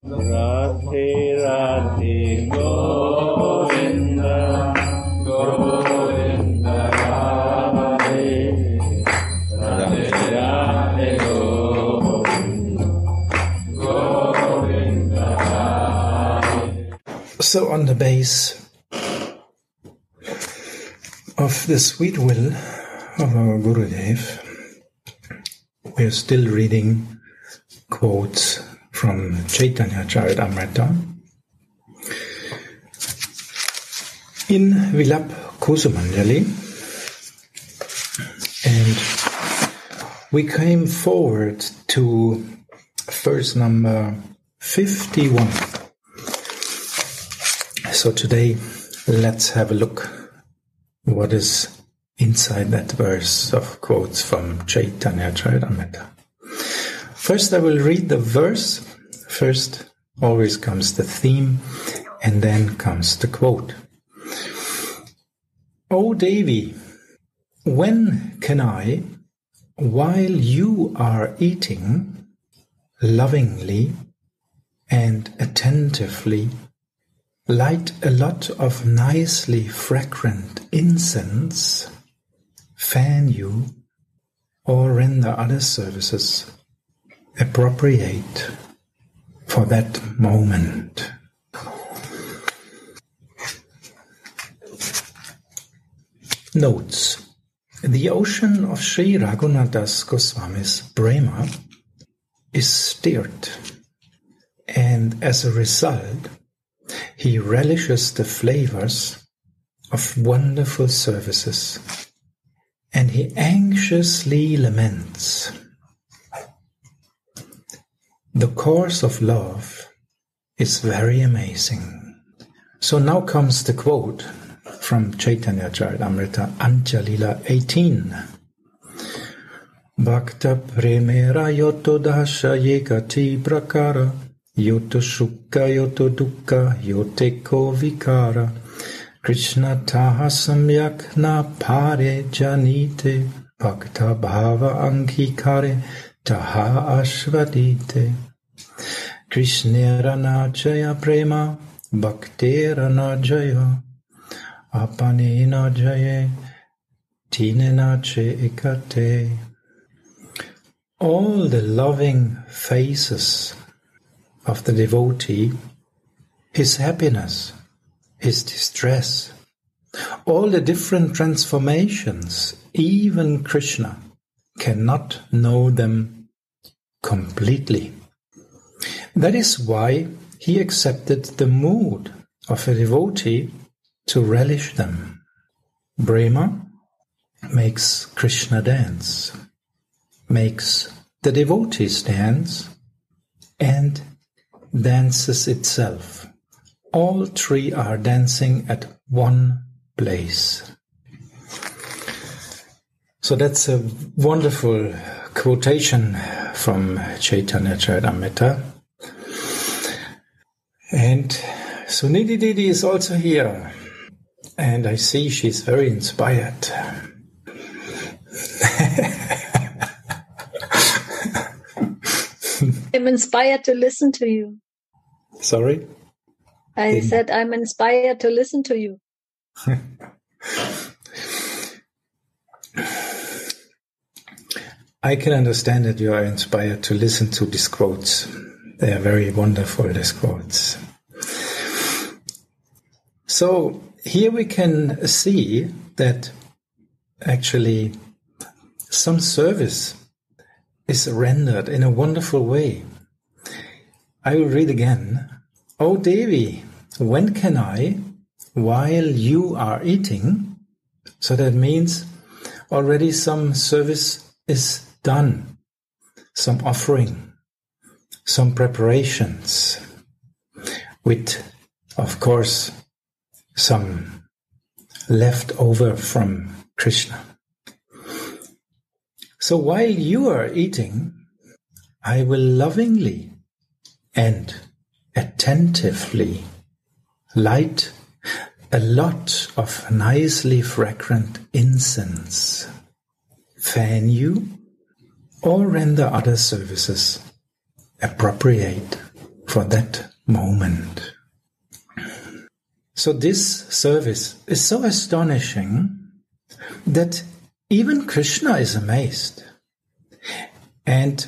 Radhe Radhe Govinda Govinda Radhe Radhe Radhe Govinda Govinda Radhe. So on the base of the sweet will of our Gurudev, we are still reading quotes from Caitanya Caritamrita in Vilapa Kusumanjali, and we came forward to verse number 51. So today let's have a look what is inside that verse of quotes from Caitanya Caritamrita. First I will read the verse. First always comes the theme and then comes the quote. O Devi, when can I, while you are eating, lovingly and attentively light a lot of nicely fragrant incense, fan you, or render other services appropriate for that moment? Notes. The ocean of Sri Raghunatha Goswami's Prema is stirred, and as a result, he relishes the flavors of wonderful services, and he anxiously laments. The course of love is very amazing. So now comes the quote from Caitanya Caritamrita, Anjalila 18. Bhakta premera yoto dasha yekati prakara yoto sukha yoto dukkha yote ko vikara Krishna taha samyak na pare janite bhakta bhava angikare taha ashvadite Krishnera na jaya prema bhaktera na jaya apane na jaya tine na che ekate. All the loving faces of the devotee, his happiness, his distress, all the different transformations, even Krishna cannot know them completely. That is why he accepted the mood of a devotee to relish them. Prema makes Krishna dance, makes the devotees dance, and dances itself. All three are dancing at one place. So that's a wonderful quotation from Caitanya Caritamrita. And Suniti Didi is also here. And I see she's very inspired. I'm inspired to listen to you. Sorry? I said I'm inspired to listen to you. I can understand that you are inspired to listen to these quotes. They are very wonderful, these quotes. So here we can see that actually some service is rendered in a wonderful way. I will read again. O Devi, when can I, while you are eating, so that means already some service is done, some offering, some preparations, with, of course, some left over from Krishna. So while you are eating, I will lovingly and attentively light a lot of nicely fragrant incense, fan you, or render other services appropriate for that moment. So this service is so astonishing that even Krishna is amazed. And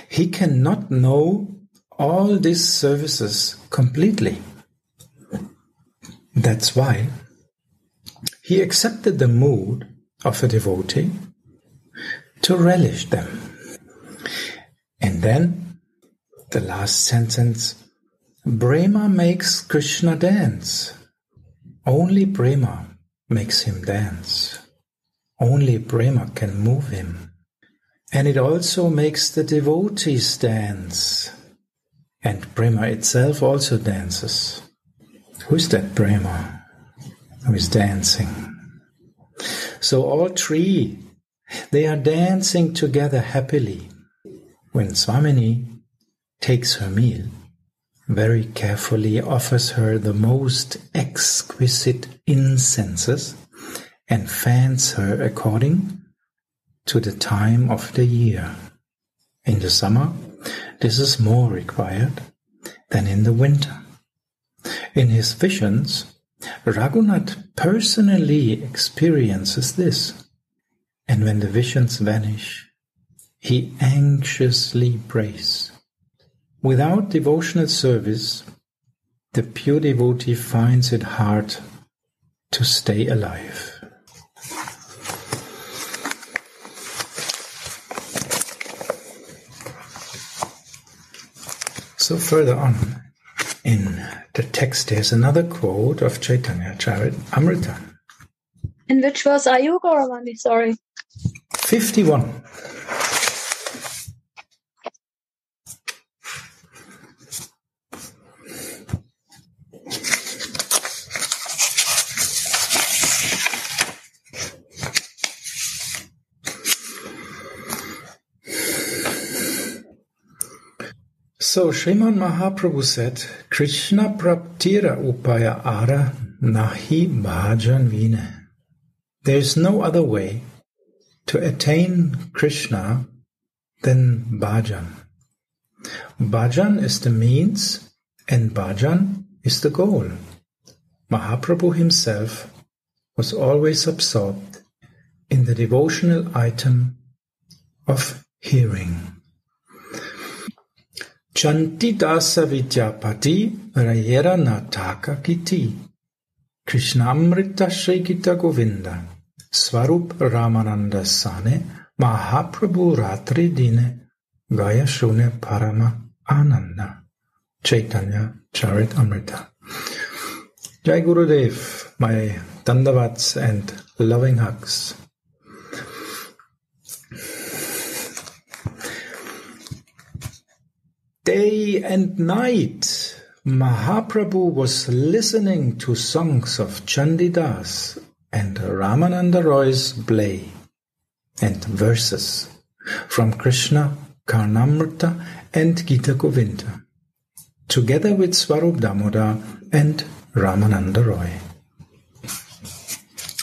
he cannot know all these services completely. That's why he accepted the mood of a devotee to relish them. And then, the last sentence, Prema makes Krishna dance. Only Prema makes him dance. Only Prema can move him. And it also makes the devotees dance. And Prema itself also dances. Who's that Prema who is dancing? So all three, they are dancing together happily. When Swamini takes her meal, very carefully offers her the most exquisite incenses and fans her according to the time of the year. In the summer, this is more required than in the winter. In his visions, Raghunatha personally experiences this, and when the visions vanish, he anxiously prays. Without devotional service, the pure devotee finds it hard to stay alive. So further on in the text, there's another quote of Caitanya Caritamrita. In which verse are you, Gauravani? Sorry. 51. So Sriman Mahaprabhu said, Krishna praptira upaya ara nahi bhajan vine. There is no other way to attain Krishna than bhajan. Bhajan is the means and bhajan is the goal. Mahaprabhu himself was always absorbed in the devotional item of hearing. Chanti dasa vidyapati rayera nataka kiti Krishnamrita Shrikita Govinda Swarup Ramananda Sane Mahaprabhu Ratri Dine Gaya Shune Parama Ananda. Caitanya Caritamrita. Jai Gurudev, my dandavats and loving hugs. Day and night, Mahaprabhu was listening to songs of Chandidas and Ramananda Roy's play and verses from Krishna, Karnamrita and Gita Govinda, together with Swarup Damodar and Ramananda Roy.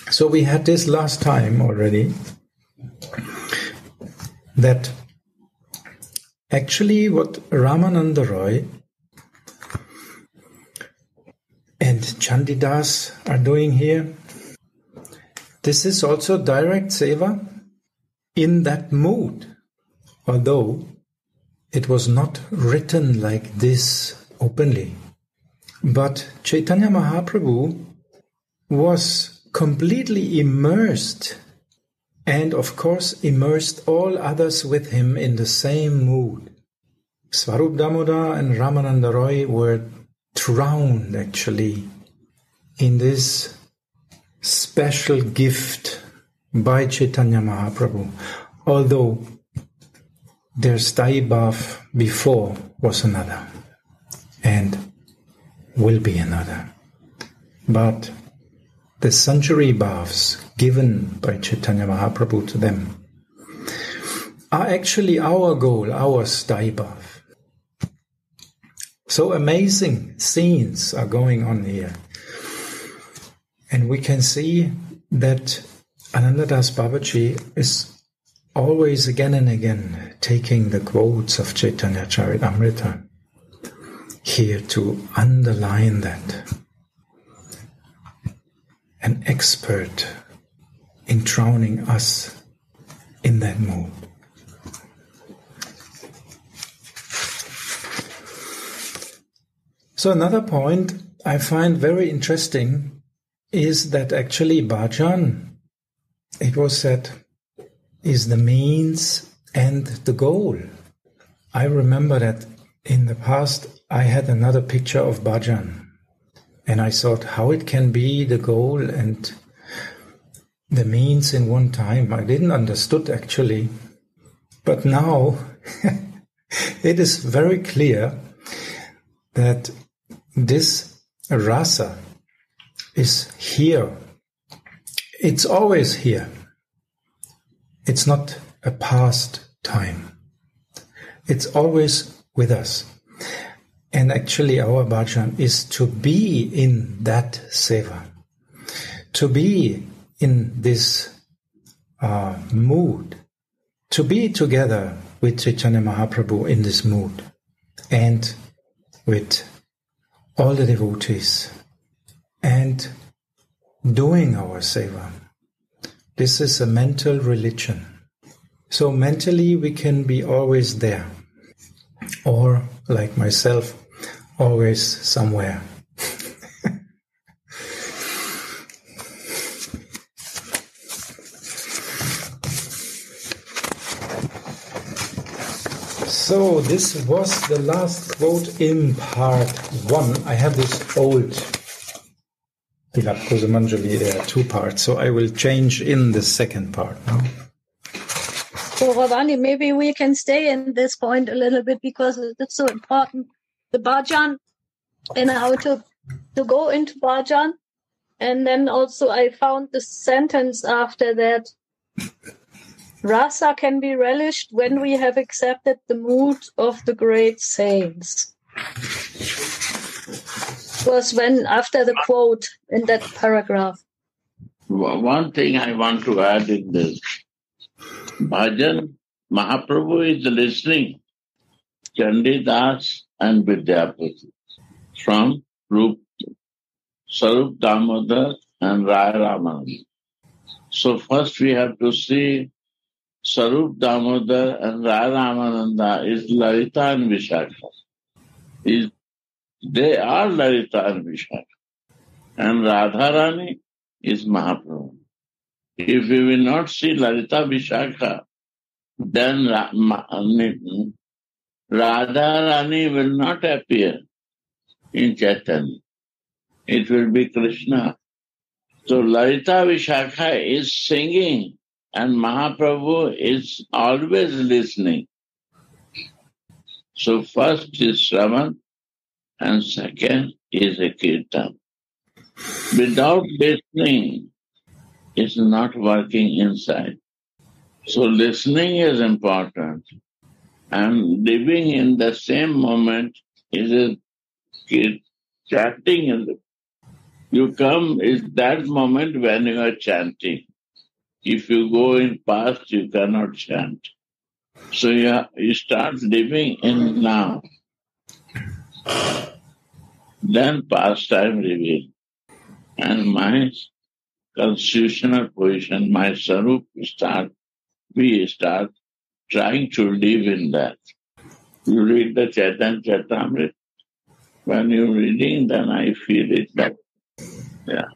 So we had this last time already, that actually what Ramananda Roy and Chandidas are doing here, this is also direct seva in that mood, although it was not written like this openly. But Chaitanya Mahaprabhu was completely immersed, and of course immersed all others with him in the same mood. Swarup Damodar and Ramananda Roy were drowned actually in this special gift by Chaitanya Mahaprabhu, although their stai bhav before was another and will be another. But the Sanchari bhavs given by Chaitanya Mahaprabhu to them are actually our goal, our stai bhav. So amazing scenes are going on here. And we can see that Anandadas Babaji is always again and again taking the quotes of Caitanya Caritamrita here to underline that. An expert in drowning us in that mood. So another point I find very interesting is that actually bhajan, it was said, is the means and the goal. I remember that in the past I had another picture of bhajan, and I thought how it can be the goal and the means in one time. I didn't understood actually, but now it is very clear that this rasa is here. It's always here. It's not a past time. It's always with us. And actually our bhajan is to be in that seva, to be in this mood, to be together with Chaitanya Mahaprabhu in this mood, and with all the devotees, and doing our seva. This is a mental religion. So mentally we can be always there, or like myself, always somewhere. So this was the last quote in part 1. I have this old Vilapa Kusumanjali, there are 2 parts, so I will change in the second part now. So Ravani, maybe we can stay in this point a little bit because it's so important. The bhajan and how to go into bhajan. And then also I found the sentence after that. Rasa can be relished when we have accepted the mood of the great saints. Was when after the quote in that paragraph. One thing I want to add in this. Bhajan, Mahaprabhu is listening. Chandidas and Vidyapati from Sarup Damodar and Raya Ramananda. So first we have to see Sarup Damodar and Raya Ramananda is Lalita and Vishakha. They are Lalita and Vishakha. And Radharani is Mahaprabhu. If we will not see Lalita Vishakha, then Radharani will not appear in Chaitanya. It will be Krishna. So Lalita Vishakha is singing and Mahaprabhu is always listening. So first is Shravan and second is a Kirtan. Without listening, it's not working inside. So listening is important. And living in the same moment is chanting. You come is that moment when you are chanting. If you go in past, you cannot chant. So you start living in now. Then pastime reveal. And my constitutional position, my sarup we start trying to live in that. You read the Caitanya Caritamrita. When you're reading, then I feel it that, yeah.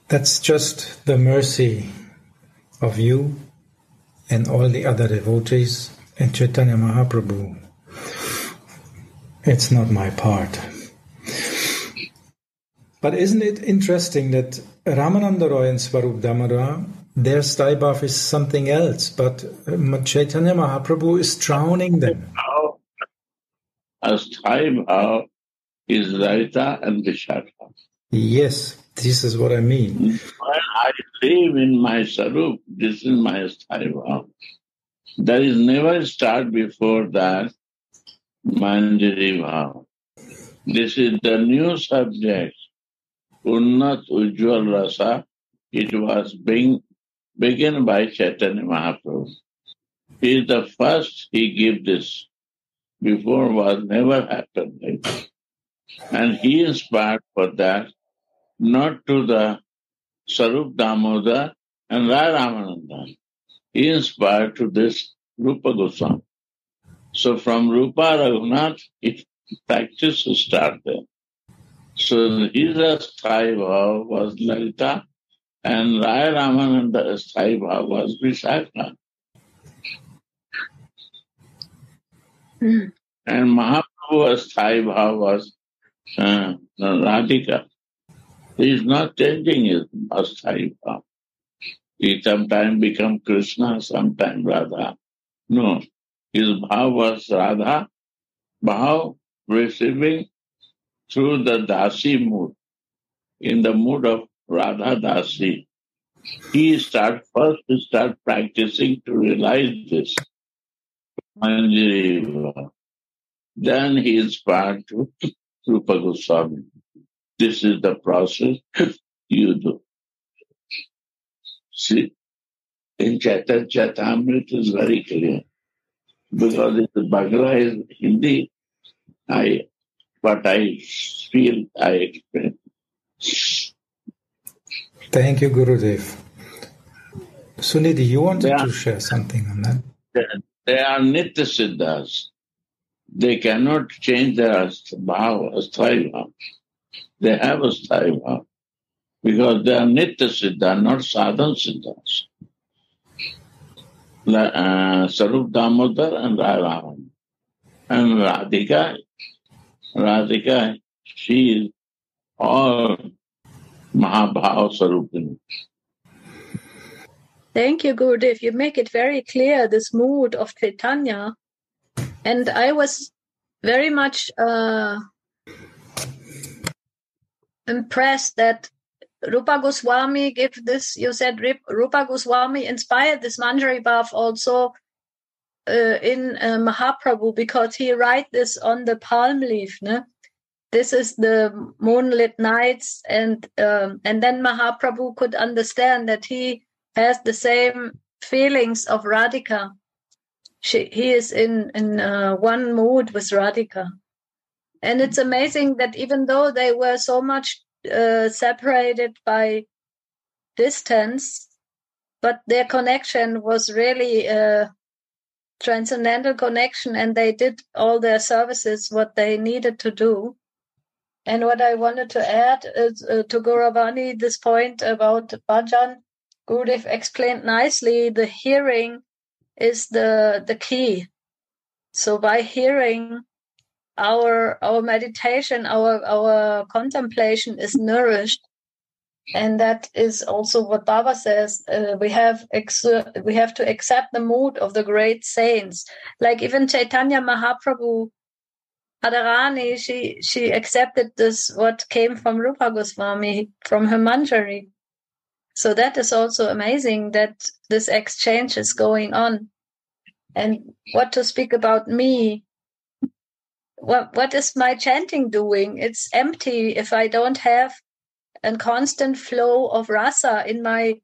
That's just the mercy of you and all the other devotees and Chaitanya Mahaprabhu. It's not my part. But isn't it interesting that Ramananda Roy and Swarup Damodar, their Staibhav is something else, but Chaitanya Mahaprabhu is drowning them. A Staibhav is Lalita and Vishakha. Yes, this is what I mean. When I live in my Sarup, this is my Staibhav. There is never start before that Manjari Bhav. This is the new subject. Unnat Ujjwal Rasa. It was begun by Chaitanya Mahaprabhu. He is the first, he gave this. before was never happened. And he inspired for that, not to the Sarup Damodar and Rai Ramananda. He inspired to this Rupa Goswami. So from Rupa Raghunath, it practice started. So his Asthai Bhava was Lalita and Rai Ramananda Asthai Bhava was Vishakha. And Mahaprabhu Asthai Bhava was Radhika. He is not changing his Asthai Bhava. He sometimes become Krishna, sometimes Radha. No, his bhav was Radha, bhav receiving through the Dasi mood, in the mood of Radha Dasi. He start practicing to realize this. Then he inspired to Rupa Goswami. This is the process you do. See, in Caitanya Caritamrita is very clear. Because it is Bhagavad is Hindi, what I feel, I explain. Thank you, Gurudev. Sunidhi, you wanted to share something on that? They are Nitya Siddhas. They cannot change their bhava, asthai bhava. They have asthai bhava. Because they are Nitya Siddha, not Sadhan Siddhas. Sarup Damodar and Rai Raman. And Radhika, she is all Mahabhava Sarupini. Thank you, Gurudev. You make it very clear, this mood of Caitanya. And I was very much impressed that Rupa Goswami gave this, you said Rupa Goswami inspired this Manjari Bhav also in Mahaprabhu, because he write this on the palm leaf. Ne? This is the moonlit nights, and then Mahaprabhu could understand that he has the same feelings of Radhika. He is in one mood with Radhika. And it's amazing that even though they were so much separated by distance, but their connection was really a transcendental connection, and they did all their services, what they needed to do. And what I wanted to add is to Gauravani, this point about bhajan, Gurudev explained nicely, the hearing is the key. So by hearing, our meditation, our contemplation is nourished, and that is also what Baba says. We have to accept the mood of the great saints, like even Chaitanya Mahaprabhu, Radharani. She accepted this what came from Rupa Goswami, from her Manjari. So that is also amazing that this exchange is going on. And what to speak about me? What is my chanting doing? It's empty if I don't have a constant flow of rasa in my,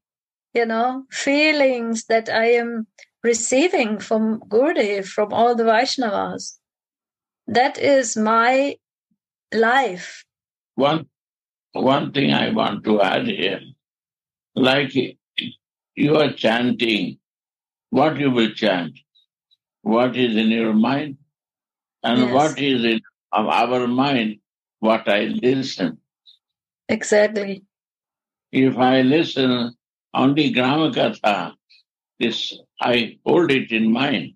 feelings that I am receiving from Gurudev, from all the Vaishnavas. That is my life. One thing I want to add here, like you are chanting, what you will chant, what is in your mind, and Yes. what is in our mind, what I listen. Exactly. If I listen only Gramakatha, I hold it in mind.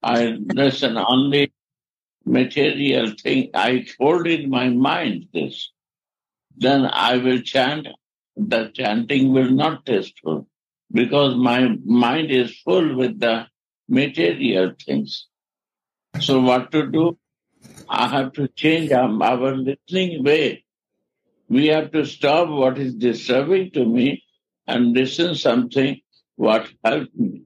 I listen only material thing, I hold in my mind this. Then I will chant, the chanting will not taste full, because my mind is full with the material things. So what to do? I have to change our listening way. We have to stop what is disturbing to me and listen something what helps me.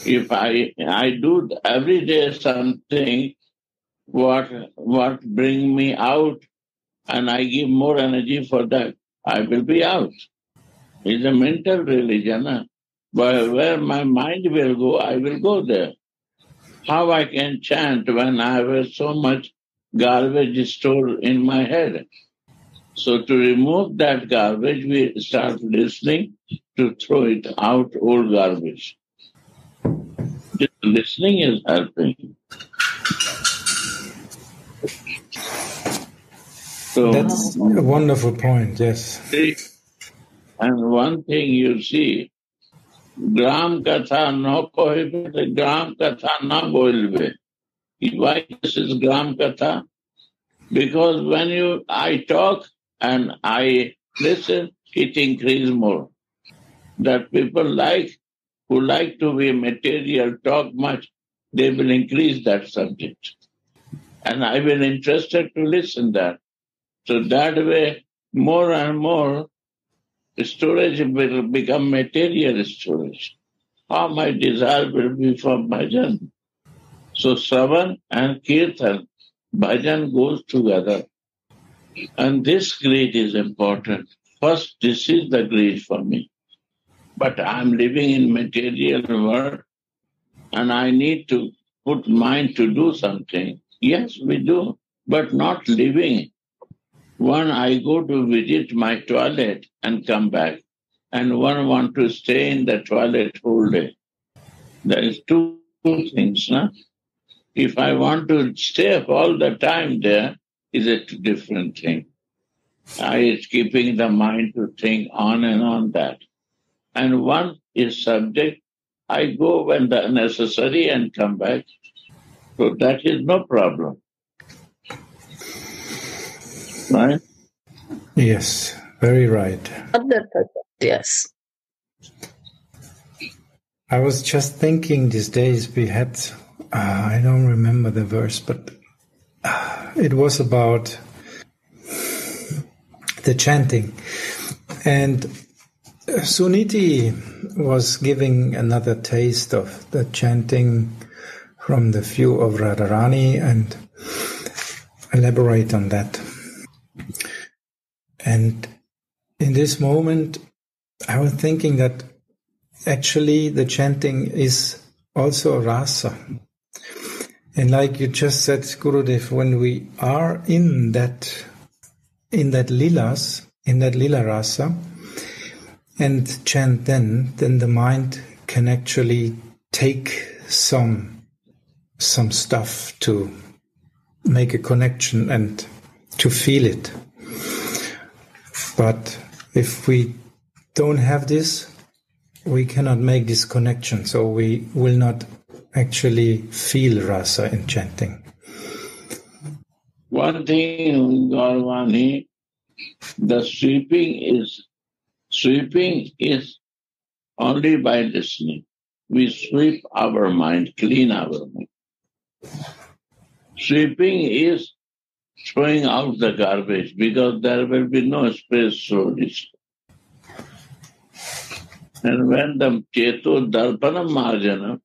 If I do every day something what bring me out, and I give more energy for that, I will be out. It's a mental religion. But where my mind will go, I will go there. How I can chant when I have so much garbage stored in my head? So to remove that garbage, we start listening to throw it out, old garbage. This listening is helping. So that's a wonderful point, yes. And one thing you see, Gram Katha no kohebe, Gram Katha na bolbe. Why this is Gram Katha? Because when I talk and I listen, it increases more. That people who like to be material, talk much, they will increase that subject. And I will interested to listen that. So that way, more and more, storage will become material storage. How my desire will be for bhajan. So Shravan and Kirtan, bhajan goes together. And this greed is important. First, this is the greed for me. But I'm living in material world and I need to put mind to do something. Yes, we do, but not living. One, I go to visit my toilet and come back. And one want to stay in the toilet whole day. There is two things, no? If I want to stay all the time there, is a different thing. I is keeping the mind to think on and on that. And one is subject. I go when the necessary and come back. So that is no problem. Right? Yes, very right. 100%, yes. I was just thinking these days we had, I don't remember the verse, but it was about the chanting. And Suniti was giving another taste of the chanting from the view of Radharani and elaborate on that. And in this moment, I was thinking that actually the chanting is also rasa. And like you just said, Gurudev, when we are in that lila rasa, and chant then the mind can actually take some stuff to make a connection and to feel it. But if we don't have this, we cannot make this connection, so we will not actually feel rasa in chanting. One thing, Gaurvani, the sweeping is only by listening. We sweep our mind, clean our mind. Sweeping is throwing out the garbage because there will be no space for this. And when the Cheto Darpanam Marjana,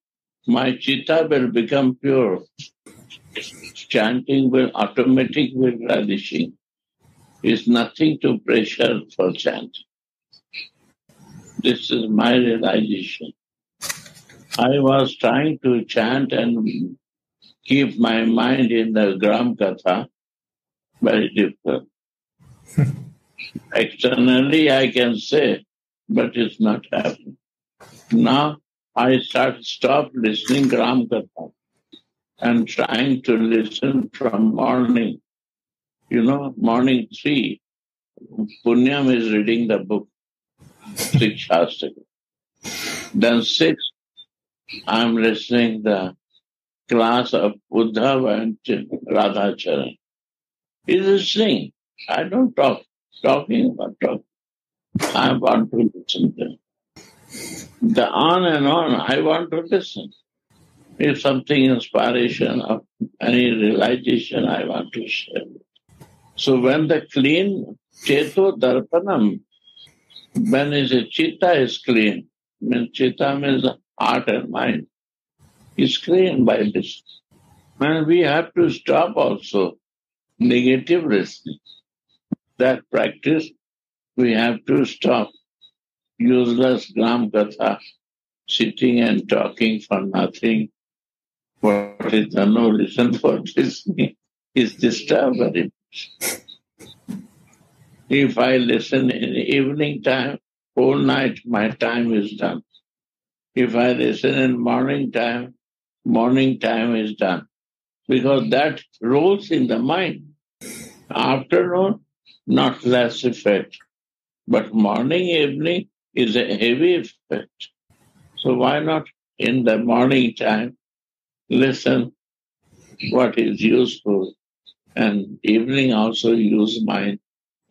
my chitta will become pure. Chanting will automatic with relishing. It's nothing to pressure for chanting. This is my realization. I was trying to chant and keep my mind in the Gram Katha, very difficult. Externally I can say, but it's not happening. Now I stop listening Gram Katha and trying to listen from morning. Morning 3, Punyam is reading the book, 6 Shastra. Then 6, I'm listening the class of Uddhava and Radhacharan. He's listening. I don't talk. Talking. I want to listen to him. The on and on, I want to listen. If something inspiration of any realization, I want to share. So when the clean Cheto Darpanam, when the chitta is clean, means chitta means heart and mind, is clean by this. And we have to stop also negative listening. That practice, we have to stop. Useless Gram Katha, sitting and talking for nothing. What is the no reason for listening is disturbed very much. If I listen in the evening time, whole night my time is done. If I listen in morning time is done. Because that rolls in the mind. Afternoon, not less effect. But morning, evening is a heavy effect. So why not in the morning time listen what is useful, and evening also use mind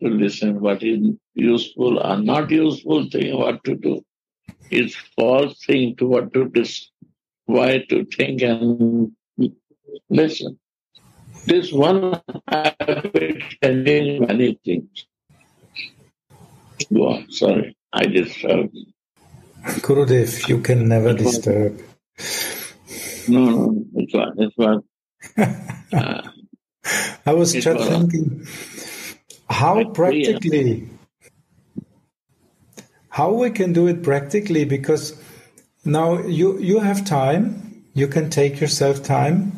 to listen what is useful or not useful thing, what to do. It's false thing to what to why to think and listen. This one habit can change many things. Go on, sorry, I disturbed. Gurudev, you can never disturb. No, it was. I was just thinking, how practically, how we can do it practically, because now you have time, you can take yourself time,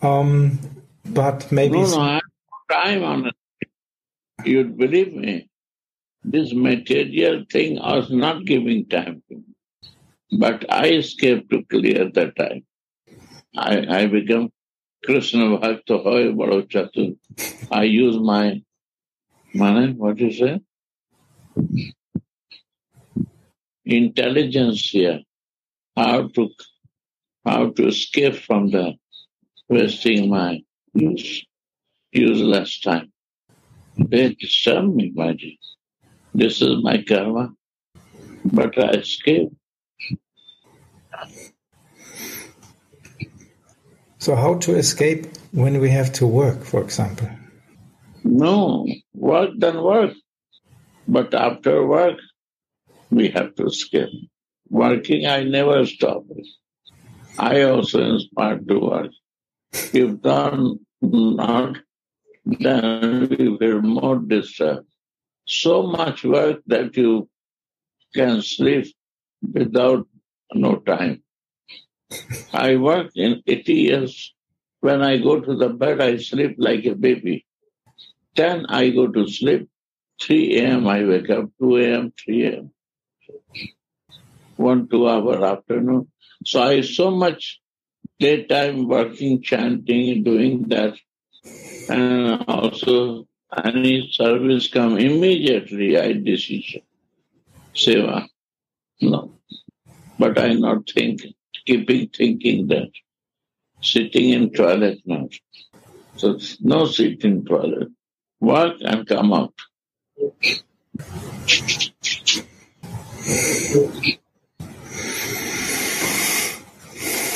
but maybe... No, I have time on it. You'd believe me. This material thing was not giving time to me. But I escaped to clear the time. I become Krishna Bhakta Hoy Bado Chatur. I use my what you say? Intelligence here. How to escape from the wasting my useless time. They disturb me, my dear. This is my karma. But I escape. So how to escape when we have to work, for example? No, work then work. But after work, we have to escape. Working, I never stop. I also inspired to work. If done not, then we will more disturbed. So much work that you can sleep without no time. I worked in 80 years. When I go to the bed, I sleep like a baby. 10, I go to sleep. 3 a.m., I wake up. 2 a.m., 3 a.m. 1, 2 hour afternoon. So I so much daytime working, chanting, doing that. And also any service come immediately, I decision. Seva. No. But I not keeping thinking that. Sitting in toilet now. So no sit in toilet. Work and come out.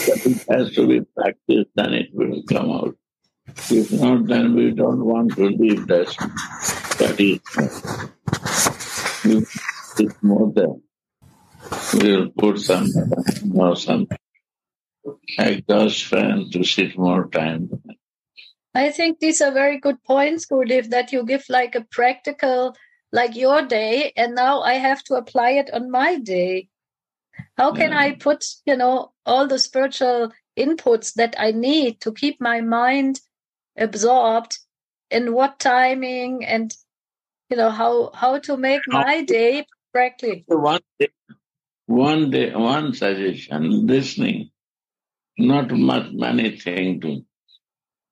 But it has to be practiced, then it will come out. If not, then we don't want to leave that study. We sit more there. We will put some exhaust fan to sit more time. I think these are very good points, Gurudev, that you give like a practical, like your day, and now I have to apply it on my day. How can I put, all the spiritual inputs that I need to keep my mind absorbed, in what timing, and, how to make my day practical? One suggestion, listening, not much many things.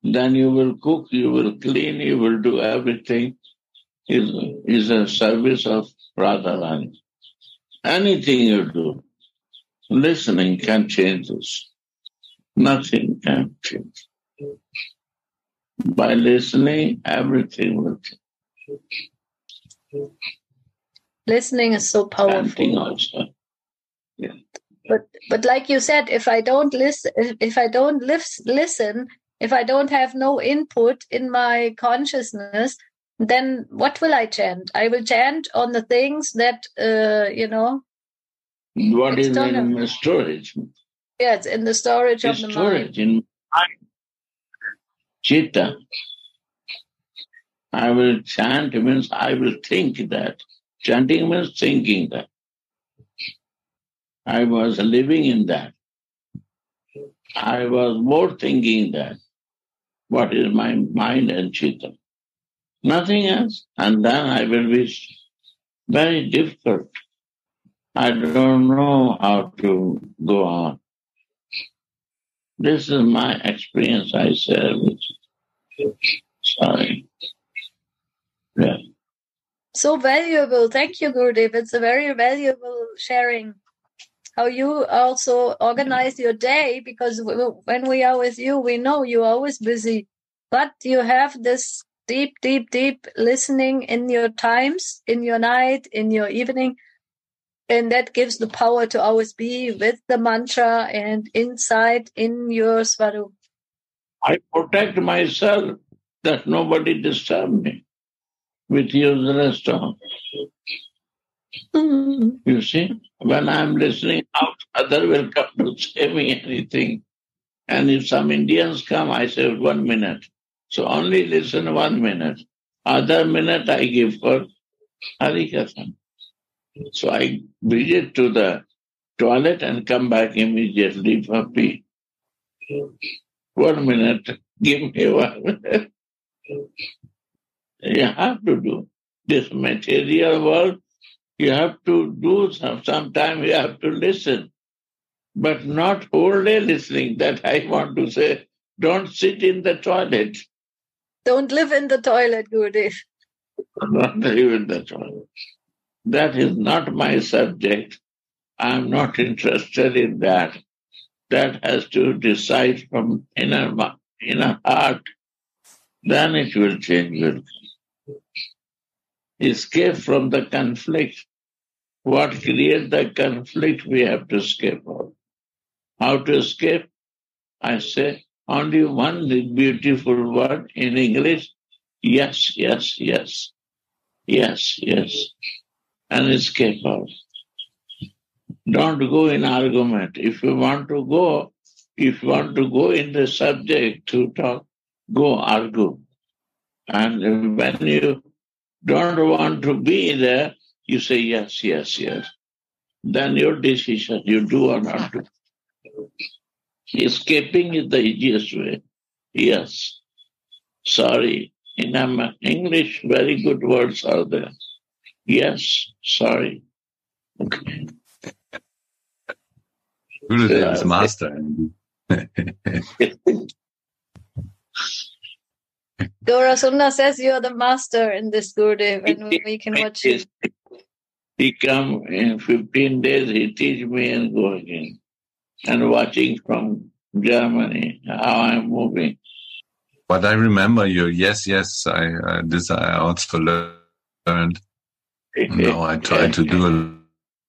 Then you will cook, you will clean, you will do everything. Is a service of Radharani. Anything you do, listening can change this. Nothing can change. By listening, everything will change. Listening is so powerful. Chanting also. Yeah. But like you said, if I don't listen, if I don't have no input in my consciousness, then what will I chant? I will chant on the things that, What is in the storage? Yeah, it's in the storage of the mind. Storage in mind. Chitta. I will chant means I will think that. Chanting means thinking that. I was living in that. I was more thinking that what is my mind and chitta. Nothing else. And then I will be very difficult. I don't know how to go on. This is my experience I share with you. Sorry. Yeah. So valuable. Thank you, Gurudev. It's a very valuable sharing. How you also organize your day, because when we are with you, we know you're always busy. But you have this deep, deep, deep listening in your times, in your night, in your evening. And that gives the power to always be with the mantra and inside in your Swarup. I protect myself that nobody disturb me with useless talk. You see, when I'm listening out, other will come to say me anything. And if some Indians come, I say 1 minute. So only listen 1 minute. Other minute I give for Harikatha. So I visit to the toilet and come back immediately for pee. 1 minute, give me 1 minute. You have to do this material world. You have to do sometime you have to listen, but not whole day listening. That I want to say, don't sit in the toilet. Don't live in the toilet, Gurudev. Don't live in the toilet. That is not my subject. I'm not interested in that. That has to decide from inner heart. Then it will change. Escape from the conflict. What creates the conflict, we have to escape from. How to escape? I say only one beautiful word in English, yes, yes, yes. Yes, yes. And escape out. Don't go in argument. If you want to go in the subject to talk, go argue. And when you don't want to be there, you say yes, yes, yes. Then your decision, you do or not do. Escaping is the easiest way. Yes. Sorry. In English, very good words are there. Yes. Sorry. Okay. Gurudev is master. Dora Sunda says you are the master in this, Gurudev, and we can watch you. He come in 15 days, he teach me and go again. And watching from Germany, how I'm moving. But I remember you, yes, yes, this I also learned. Now I try to do it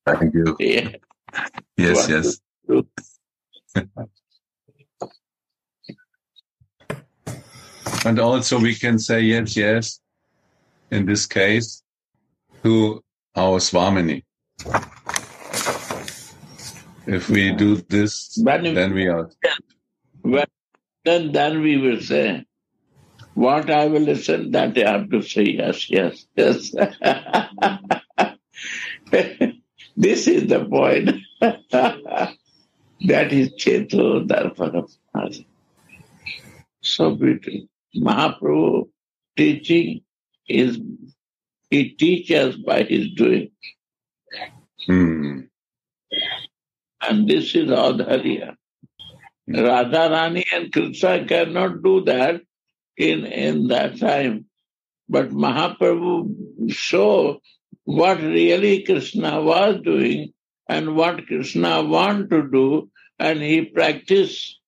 like you. Yeah. Yes, yes. And also we can say yes, yes, in this case, to our Swamini. If we do this, then we are. Then we will say, what I will listen, that I have to say yes, yes, yes. This is the point. That is Cheto Darpana. So beautiful. Mahaprabhu teaching is, he teaches by his doing. And this is Adharya. Radharani and Krishna cannot do that in that time. But Mahaprabhu show what really Krishna was doing and what Krishna want to do, and he practiced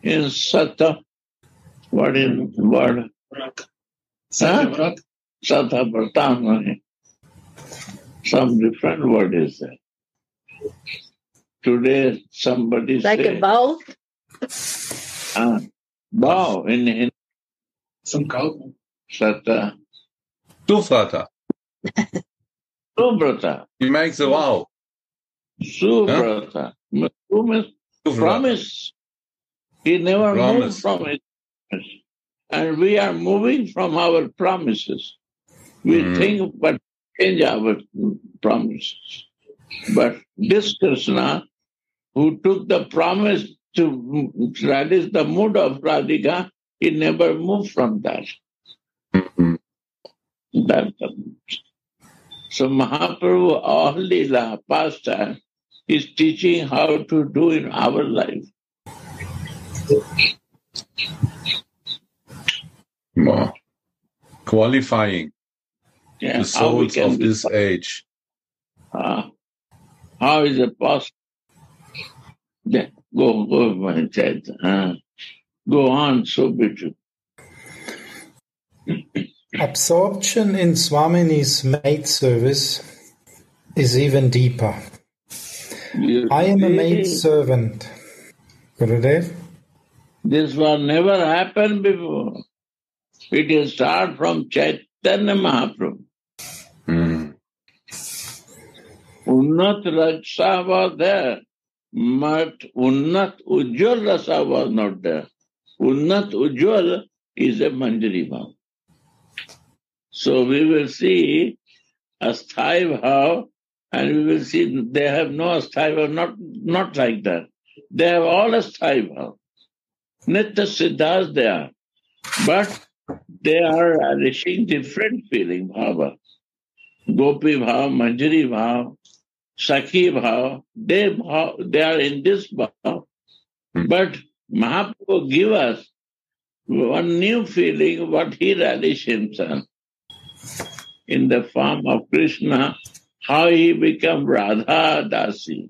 in Sata. What is the word? Sata Pratama. Some different word is there. Today somebody like say, a bow. Bow in some cow. Sata. Suvrata. Subrata. He makes a vow. Subrata. Promise. He never moved from it. And we are moving from our promises. We think but change our promises. But this Krishna, who took the promise to release the mood of Radhika, he never moved from that. Mm-hmm. So Mahaprabhu, all Leela, pastime, is teaching how to do in our life. Wow. Qualifying the souls of this age. How is it possible? Go, my child. Go on, so beautiful. Absorption in Swamini's maid service is even deeper. I am a maid servant. Gurudev? This one never happened before. It is start from Chaitanya Mahaprabhu. Unnat Rasa was there, but Unnat Ujjwal Rasa was not there. Unnat Ujjwal is a Manjari Bhav. So we will see a Sthai Bhav, and we will see they have no Sthai Bhav, not like that. They have all a Sthai Bhav. Nitya Siddhas they are. But they are relishing different feeling, Bhava. Gopi Bhav, Manjari Bhav, Sakhi Bhav, they are in this Bhav. But Mahaprabhu give us one new feeling, what he relished himself in the form of Krishna, how he become Radha Dasi.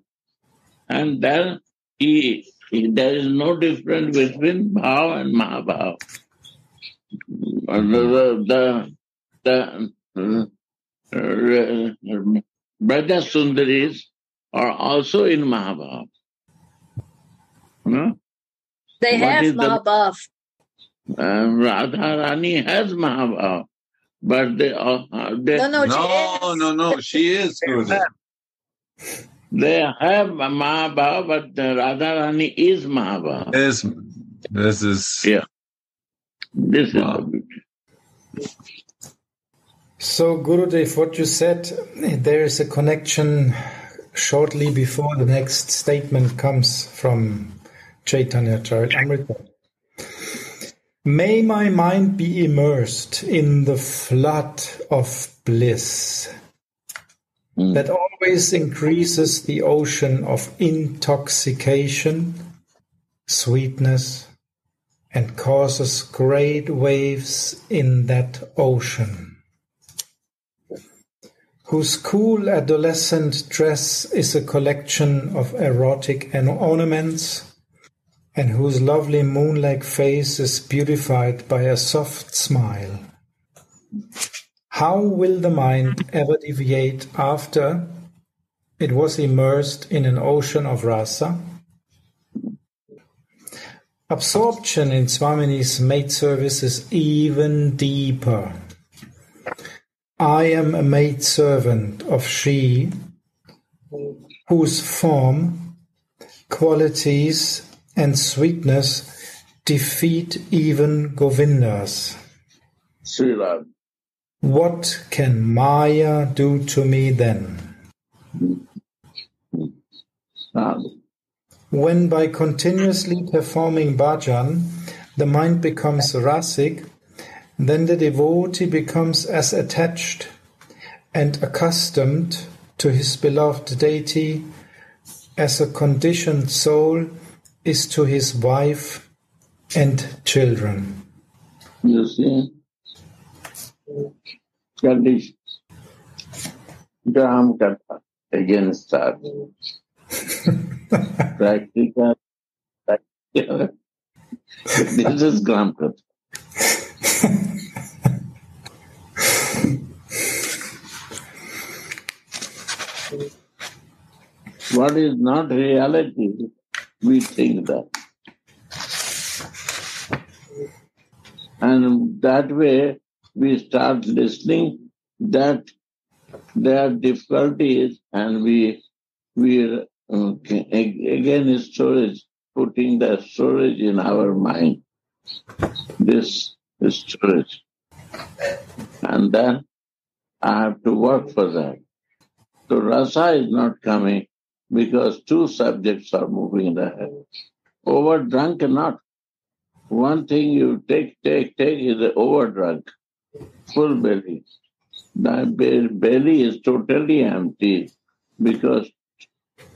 And then there is no difference between Bhav and Mahabhav. The Braja Sundaris are also in Mahabhav. No? They have Mahabhav. Radha Rani has Mahabhav, but No, she is good. They have Mahabhav, but Radha Rani is Mahabhav. This is This is the beauty. So, Gurudev, what you said, there is a connection shortly before the next statement comes from Caitanya Caritamrita. May my mind be immersed in the flood of bliss that always increases the ocean of intoxication, sweetness, and causes great waves in that ocean, whose cool adolescent dress is a collection of erotic ornaments, and whose lovely moon-like face is beautified by a soft smile. How will the mind ever deviate after it was immersed in an ocean of rasa? Absorption in Swamini's maid service is even deeper. I am a maid servant of Shri, whose form, qualities, and sweetness defeat even Govindas. Srila. What can Maya do to me then? When by continuously performing bhajan, the mind becomes rasic, then the devotee becomes as attached and accustomed to his beloved deity as a conditioned soul is to his wife and children. You see? Condition. Gram Katha again start. Practical. This is Gram Katha. What is not reality, we think that. And that way, we start listening that there are difficulties, and we again storage, putting the storage in our mind. This is storage. And then I have to work for that. So rasa is not coming because two subjects are moving in the head. Overdrunk not. One thing you take is overdrunk. Full belly. The belly is totally empty because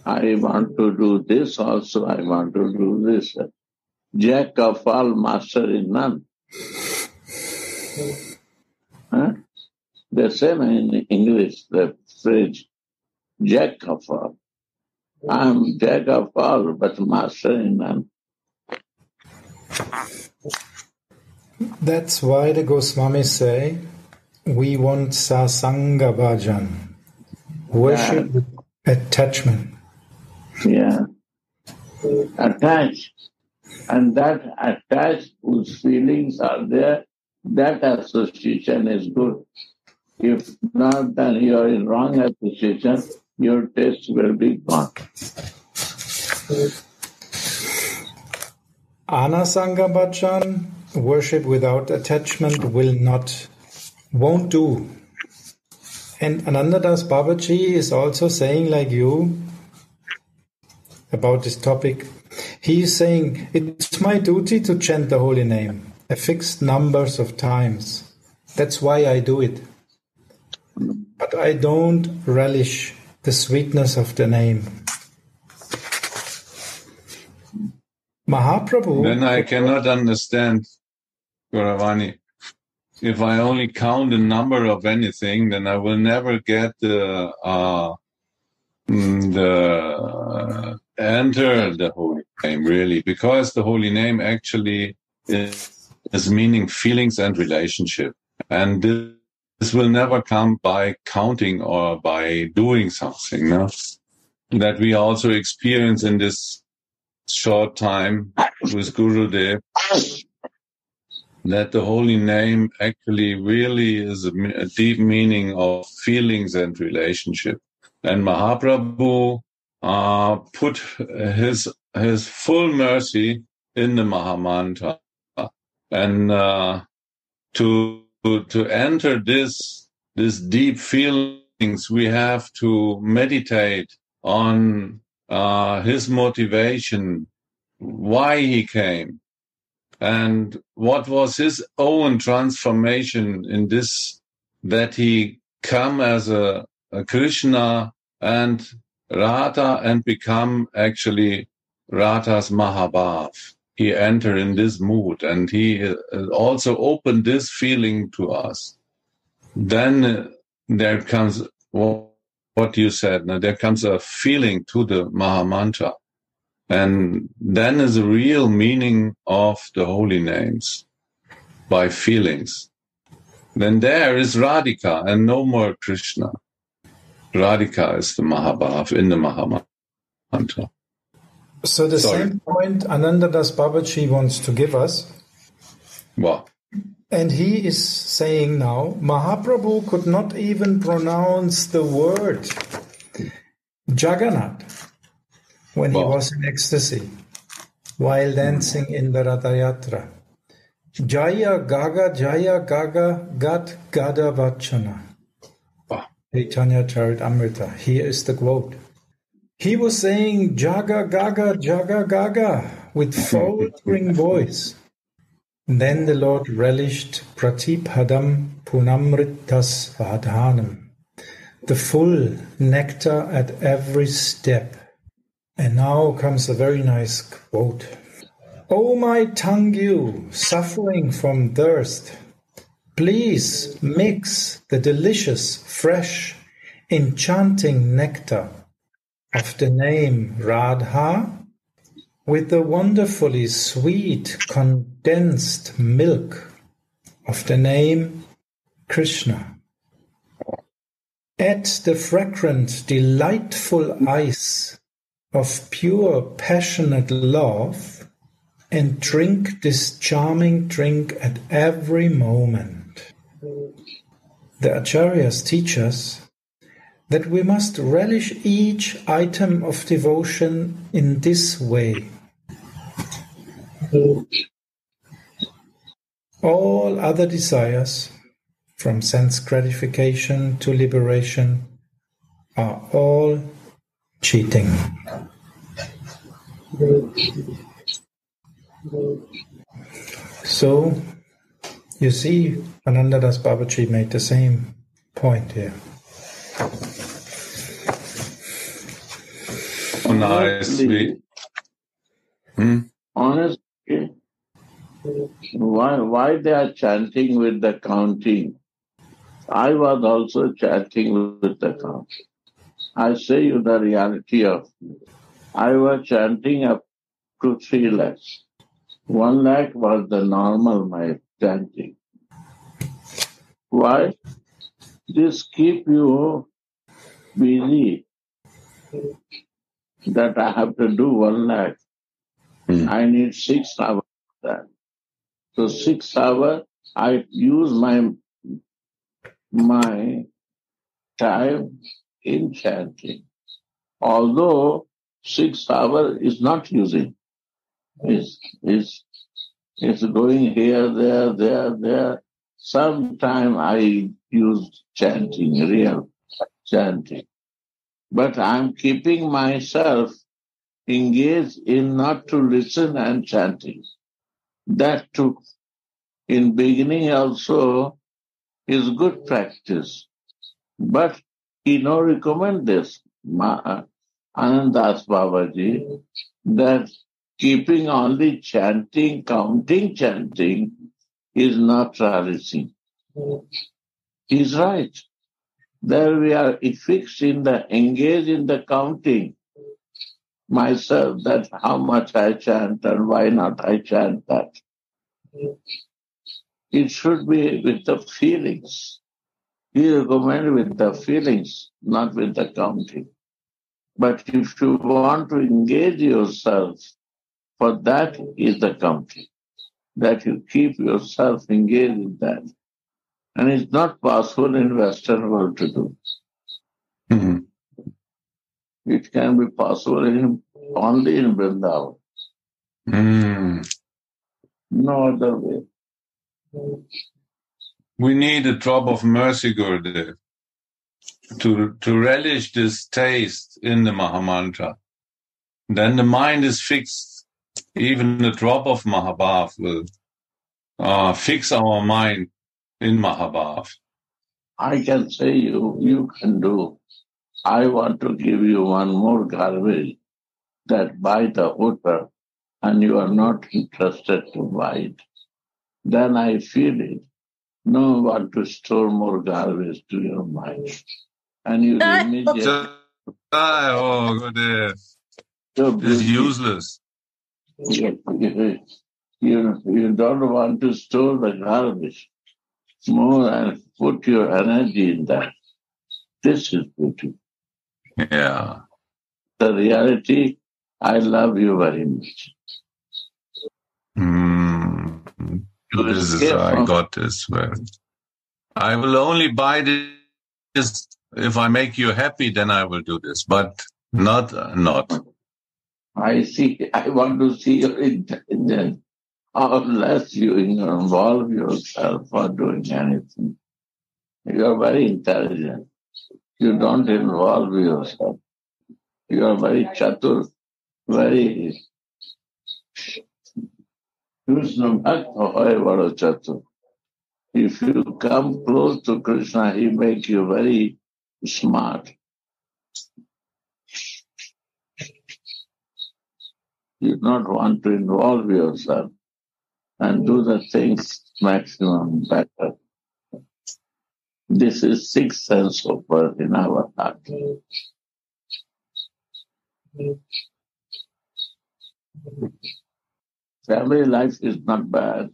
I want to do this also, I want to do this. Jack of all, master in none. Huh? The same in English, the phrase, Jack of all. I'm Jack of all, but master in none. That's why the Goswamis say, we want sasanga bhajan, worship with attachment. Yeah. Attached. And that attached whose feelings are there, that association is good. If not, then you are in wrong association, your taste will be gone. Anasanga bhajan, worship without attachment, won't do. And Anandadas Babaji is also saying like you about this topic. He is saying, it's my duty to chant the holy name, a fixed numbers of times. That's why I do it. But I don't relish the sweetness of the name. Mahaprabhu... Then I cannot understand, Gauravani. If I only count the number of anything, then I will never get the enter the holy name, really, because the holy name actually is meaning feelings and relationship. And this will never come by counting or by doing something, no? That we also experience in this short time with Gurudev, that the holy name actually really is a deep meaning of feelings and relationship. And Mahaprabhu put his full mercy in the Mahamantra, and to enter this deep feelings, we have to meditate on his motivation, why he came, and what was his own transformation in this, that he come as a Krishna and Radha and become actually Radha's Mahabhav. He entered in this mood, and he also opened this feeling to us. Then there comes what you said. Now there comes a feeling to the Mahamantra, and then is a real meaning of the holy names by feelings. Then there is Radhika and no more Krishna. Radhika is the Mahabhav in the Mahamantra. So the same point Anandadas Babaji wants to give us. Wow. And he is saying now, Mahaprabhu could not even pronounce the word Jagannath when he was in ecstasy, while dancing in the Ratha Yatra. Jaya Gaga Gat Gada Vachana. Caitanya Caritamrita. Here is the quote. He was saying Jaga Gaga with faltering voice. Then the Lord relished Pratipadam Punamritas Vadhanam, the full nectar at every step. And now comes a very nice quote. O my tongue, you, suffering from thirst, please mix the delicious, fresh, enchanting nectar of the name Radha with the wonderfully sweet, condensed milk of the name Krishna. Add the fragrant, delightful ice of pure, passionate love and drink this charming drink at every moment. The Acharyas teach us that we must relish each item of devotion in this way. All other desires, from sense gratification to liberation, are all cheating. So, you see, Anandadas Babaji made the same point here. Nicely. Honestly, why they are chanting with the counting? I was also chanting with the counting. I say you the reality of it. I was chanting up to 3 lakhs. 1 lakh was the normal my chanting. Why? This keep you busy that I have to do 1 lakh. I need 6 hours for that. So 6 hours I use my time in chanting. Although 6 hours is not using. It's going here, there. Sometime I use chanting, real chanting. But I'm keeping myself engaged in not to listen and chanting. That too, in beginning also, is good practice. But he no recommend this, Anandas Babaji, that keeping only chanting, counting chanting is not reality. He's right. There we are fixed in the engaged in the counting myself that how much I chant and why not I chant that. It should be with the feelings. He recommend with the feelings, not with the counting. But if you want to engage yourself, for that is the counting. That you keep yourself engaged in that. And it's not possible in Western world to do. Mm-hmm. It can be possible only in Vrindavan. No other way. We need a drop of mercy, Gurudev, to relish this taste in the Mahamantra. Then the mind is fixed. Even a drop of Mahabhav will fix our mind in Mahabhav. I can say you can do. I want to give you one more garbage that buy the water and you are not interested to buy it. Then I feel it. No want to store more garbage to your mind. And you immediately... Oh, Gurudev. It's useless. You don't want to store the garbage more and put your energy in that. This is beauty. Yeah. The reality, I love you very much. I got this. Well, I will only buy this if I make you happy, then I will do this, but not. I want to see your intelligence. How less you involve yourself for doing anything. You are very intelligent. You don't involve yourself. You are very chatur, very Krishna Bhakta hoy vado chatur. If you come close to Krishna, he make you very smart. You don't want to involve yourself and do the things maximum better. This is sixth sense of birth in our heart. Family life is not bad.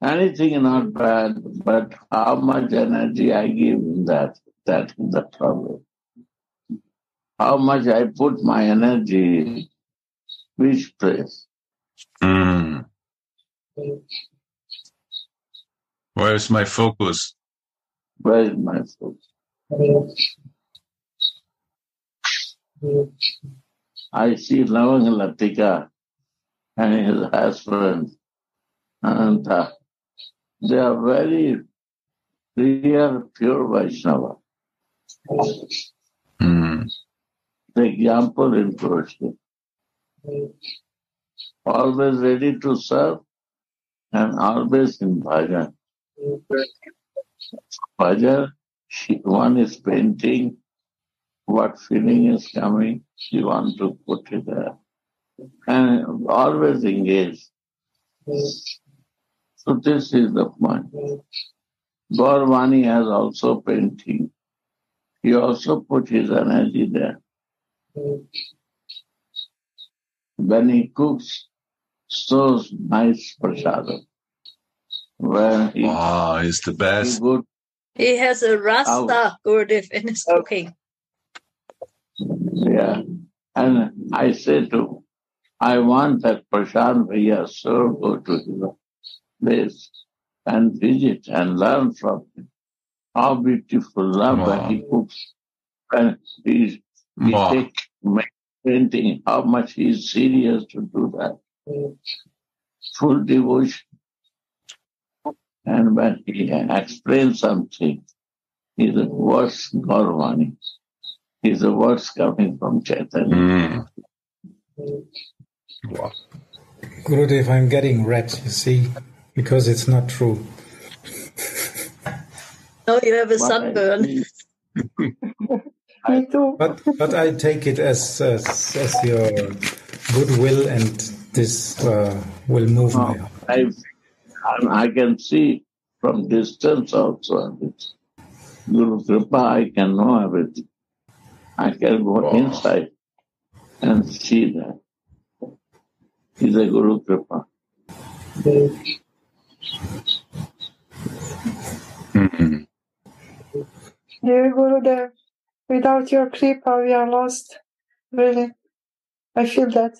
Anything is not bad, but how much energy I give in that is the problem. How much I put my energy, which place? Where is my focus? Where is my focus? I see Lavanga Latika and his husband, and they are very real, pure Vaishnava. The example in Krishna. always ready to serve and always in bhajan. Bhajan, one is painting, what feeling is coming, she wants to put it there. And always engaged. So this is the point. Gaurvani has also painting. He also put his energy there. When he cooks, so nice prasadam. When he, he's the best. He has a rasta Gurudev in his cooking. Yeah. And I say to, I want that Prashant Bhaiya, so go to his place and visit and learn from him. How beautiful love that he cooks. And he takes painting, how much he is serious to do that. Full devotion. And when he explains something, his words Gaurvani. His words coming from Caitanya. Wow. Gurudev, I'm getting red, you see, because it's not true. No, you have a sunburn. Me too. But I take it as your goodwill, and this will move my heart. I can see from distance also. Guru Kripa, I can know everything. I can go inside and see that. He's a Guru Kripa. Dear Gurudev, without your Kripa, we are lost. Really. I feel that.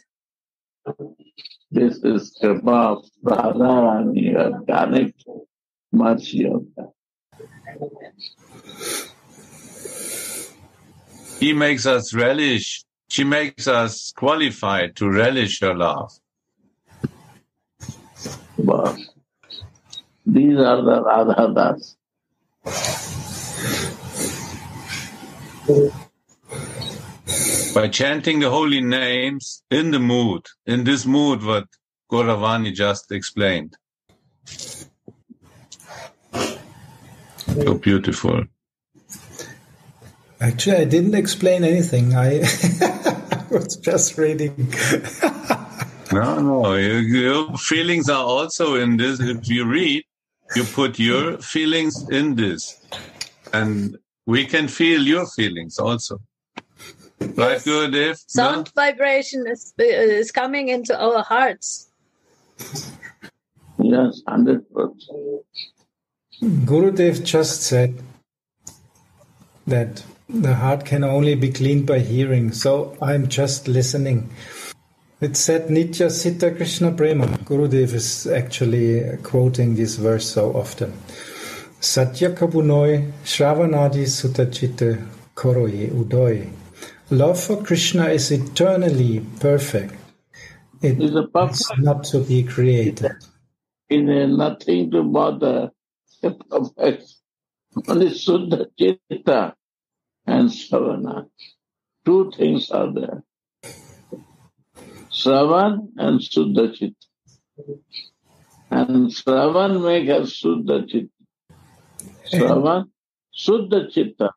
This is Kripa of Radha, and you have done it. Mercy of that. He makes us relish. She makes us qualified to relish her love. But these are the Radha Das. By chanting the holy names in this mood what Gauravani just explained. So beautiful. Actually, I didn't explain anything. I was just reading. No, your feelings are also in this. If you read, you put your feelings in this. And we can feel your feelings also. Right, Gurudev? Sound vibration is coming into our hearts. Yes, 100%. Gurudev just said that the heart can only be cleaned by hearing, so I'm just listening. It said Nitya Siddha Krishna Prema. Gurudev is actually quoting this verse so often. Satya Kabunoi Shravanadi Sutachitte Koroye Udoy. Love for Krishna is eternally perfect. It is not to be created. It is nothing to bother. Perfect. Only Suddha Chitta and Savana. Two things are there. Shravan and Suddha Chitta. And Shravan makes us Suddha Chitta. Shravan, Suddha Chitta.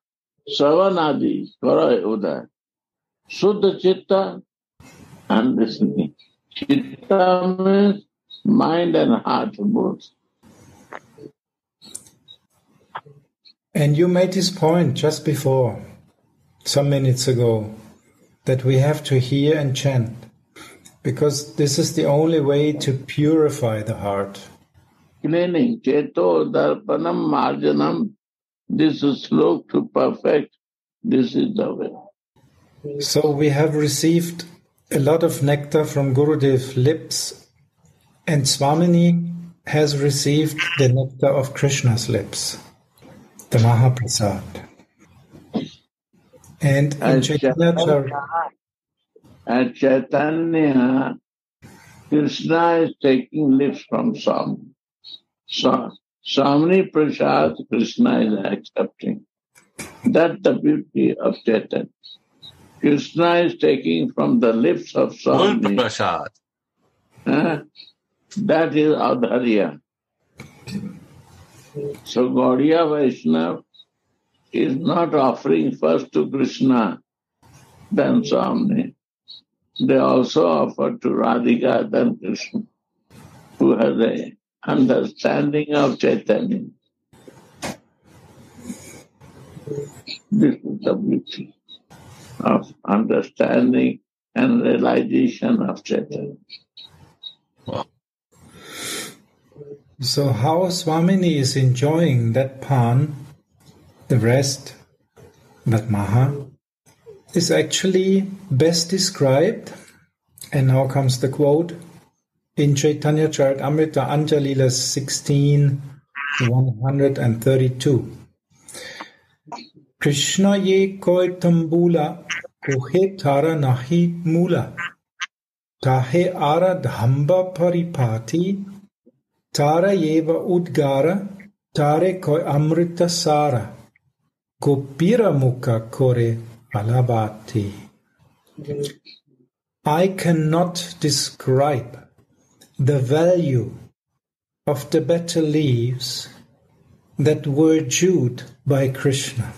Shravanadi, Karai Uday. Suddha Chitta and listening. Chitta means mind and heart both. And you made this point just before, some minutes ago, that we have to hear and chant, because this is the only way to purify the heart. Cleaning, Cheto, Darpanam, Marjanam, this is slow to perfect, this is the way. So we have received a lot of nectar from Gurudev's lips, and Swamini has received the nectar of Krishna's lips, the Mahaprasad. And in at Caitanya, Krishna is taking lips from Swamini. Swamini Prasad, Krishna is accepting. That's the beauty of Chaitanya. Krishna is taking from the lips of Swamini. Prasad. That is Adharya. So Gaudiya Vaishnava is not offering first to Krishna, then Swami. They also offer to Radhika, then Krishna, who has a understanding of Chaitanya. This is the beauty of understanding and realization of Chaitanya. So how Swamini is enjoying that pan, the rest, that Maha, is actually best described, and now comes the quote, in Caitanya Caritamrita Anjalila 16:132. Krishna ye koi tambula, kohe tara nahi mula, tahe ara dhamba paripati, tara yeva udgara, tare koi amrita sara, gopira mukha kore alabati. I cannot describe the value of the better leaves that were chewed by Krishna.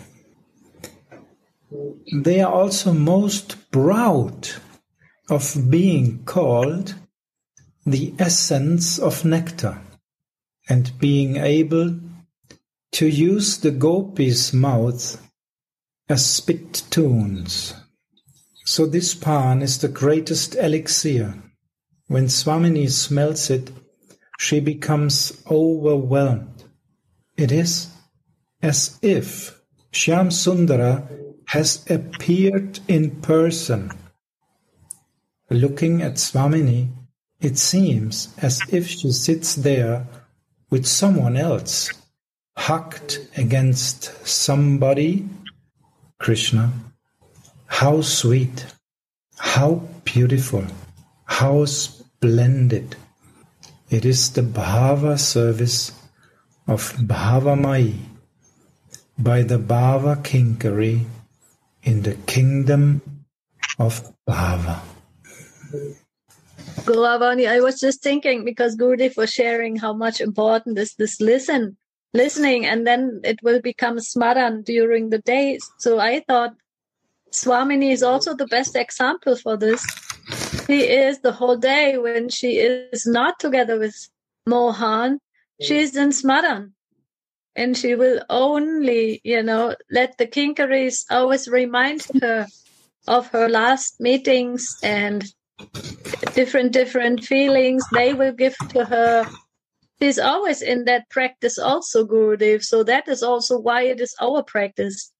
They are also most proud of being called the essence of nectar and being able to use the gopis' mouth as spittoons. So this pan is the greatest elixir. When Swamini smells it, she becomes overwhelmed. It is as if Shyam Sundara has appeared in person. Looking at Swamini, it seems as if she sits there with someone else, hugged against somebody. Krishna, how sweet, how beautiful, how splendid. It is the Bhava service of Bhavamai by the Bhava Kinkari in the kingdom of Bhava. Guravani, I was just thinking, because Gurudev was sharing how much important is this listening, and then it will become smaran during the day. So I thought Swamini is also the best example for this. She is the whole day when she is not together with Mohan, she is in smaran. And she will only, let the Kinkaris always remind her of her last meetings and different feelings they will give to her. She's always in that practice also, Gurudev. So that is also why it is our practice,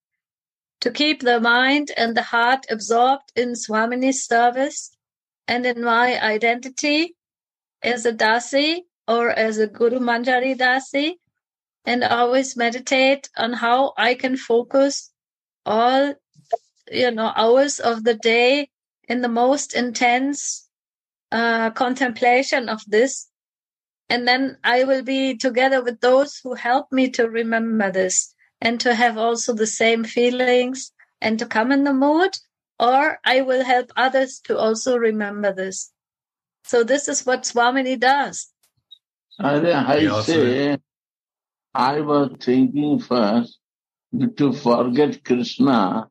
to keep the mind and the heart absorbed in Swamini's service and in my identity as a Dasi or as a Guru Manjari Dasi, and always meditate on how I can focus all, hours of the day in the most intense contemplation of this. And then I will be together with those who help me to remember this and to have also the same feelings and to come in the mood, or I will help others to also remember this. So this is what Swamini does. I was thinking first to forget Krishna,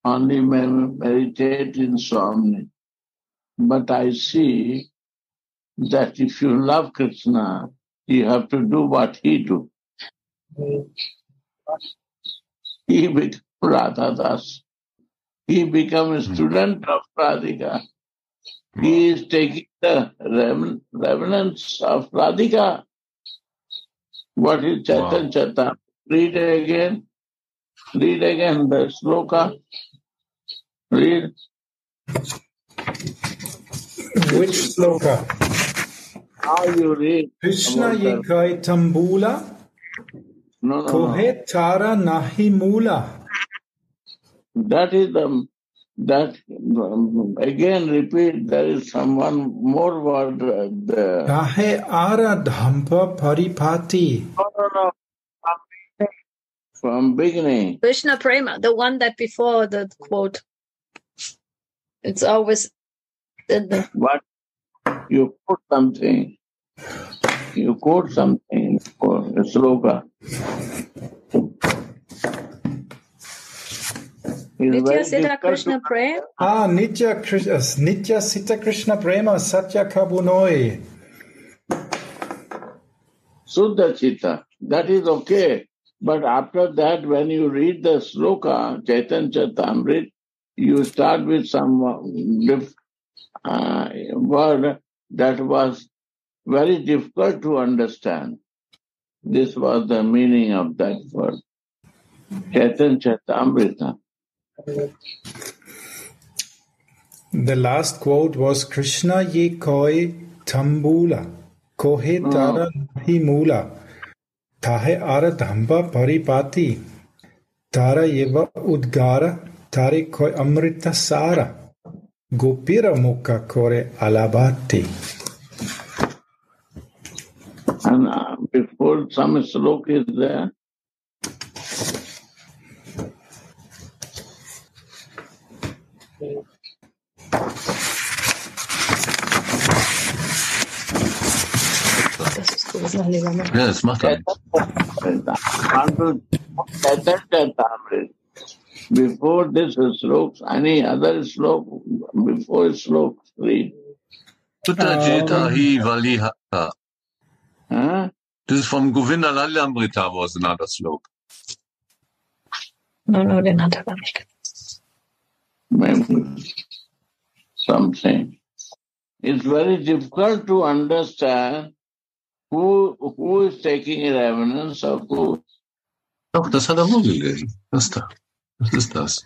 only meditate in Swamini. But I see that if you love Krishna, you have to do what he do. He becomes Radha Das. He becomes a student of Radhika. He is taking the remnants of Radhika. What is Chaitanya Caritamrita? Read again the sloka. Read. Which sloka? How you read? Krishna ye kai tambula, kohe tara nahi mula. That is again repeat, there is someone more word there. Tahe ara dhampa paripati. No. From beginning. Krishna Prema, the one that before the quote. It's always in the... What? You quote something. You quote something for a sloka. Nitya Siddha Krishna Prema. Nitya Siddha Krishna Prema Satya Kabunoi. Suddha Chitta. That is okay. But after that, when you read the sloka, Caitanya Caritamrita, you start with some word that was very difficult to understand. This was the meaning of that word. Caitanya Caritamrita. The last quote was Krishna ye koi tambula kohe tara nahi mula tahe ara dhamba paripati tara yeva udgara tare koi amrita sara gopira mukha kore alabati. And before some sloka is there. Ja, das macht er. Before this sloka, any other sloka, before sloka 3. Tutta Jeta Hi Valihata. Huh? This is from Govinda Caritamrita was another sloka. No, den hat gar nicht. Maybe something. It's very difficult to understand who is taking revenance of who. Doch, das hat er wohl gelesen. Das da. Das ist das.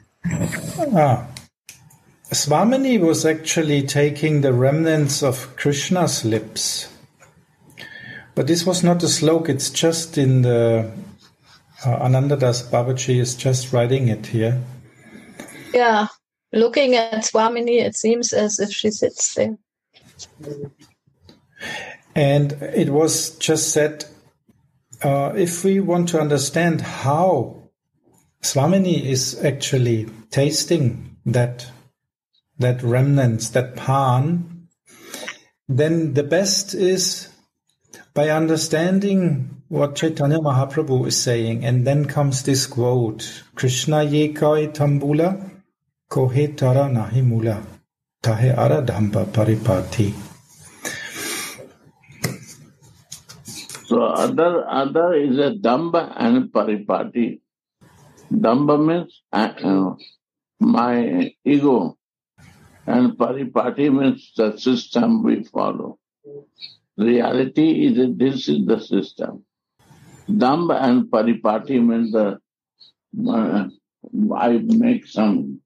Swamini was actually taking the remnants of Krishna's lips. But this was not a sloka, it's just in the... Anandadas Babaji is just writing it here. Yeah, looking at Swamini, it seems as if she sits there. And it was just said, if we want to understand how Swamini is actually tasting that remnants, that pan, then the best is by understanding what Chaitanya Mahaprabhu is saying. And then comes this quote, Krishna ye koi tambula, kohe tara nahi mula, tahe ara dhamba paripati. So other is a damba and paripati. Damba means my ego, and paripati means the system we follow. Reality is that this is the system. Damba and paripati means I make some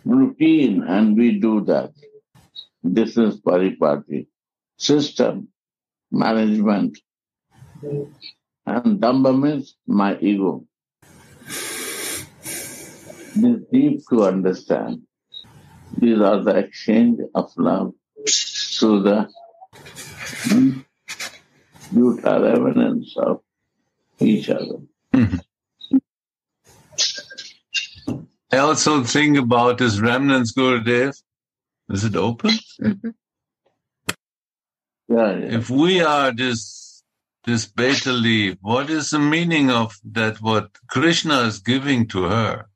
routine and we do that. This is paripati. System, management. And damba means my ego. This is deep to understand. These are the exchange of love through the brutal evidence of each other. Mm-hmm. I also think about this remnants, Gurudev. Is it open? Mm-hmm. Yeah. If we are this betel leaf, what is the meaning of that? What Krishna is giving to her?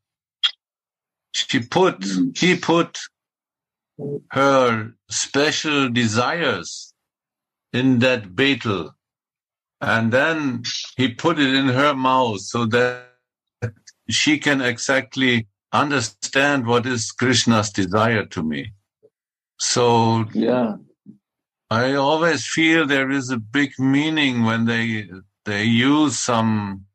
He put her special desires in that betel, and then he put it in her mouth so that she can exactly understand what is Krishna's desire to me. So yeah. I always feel there is a big meaning when they use something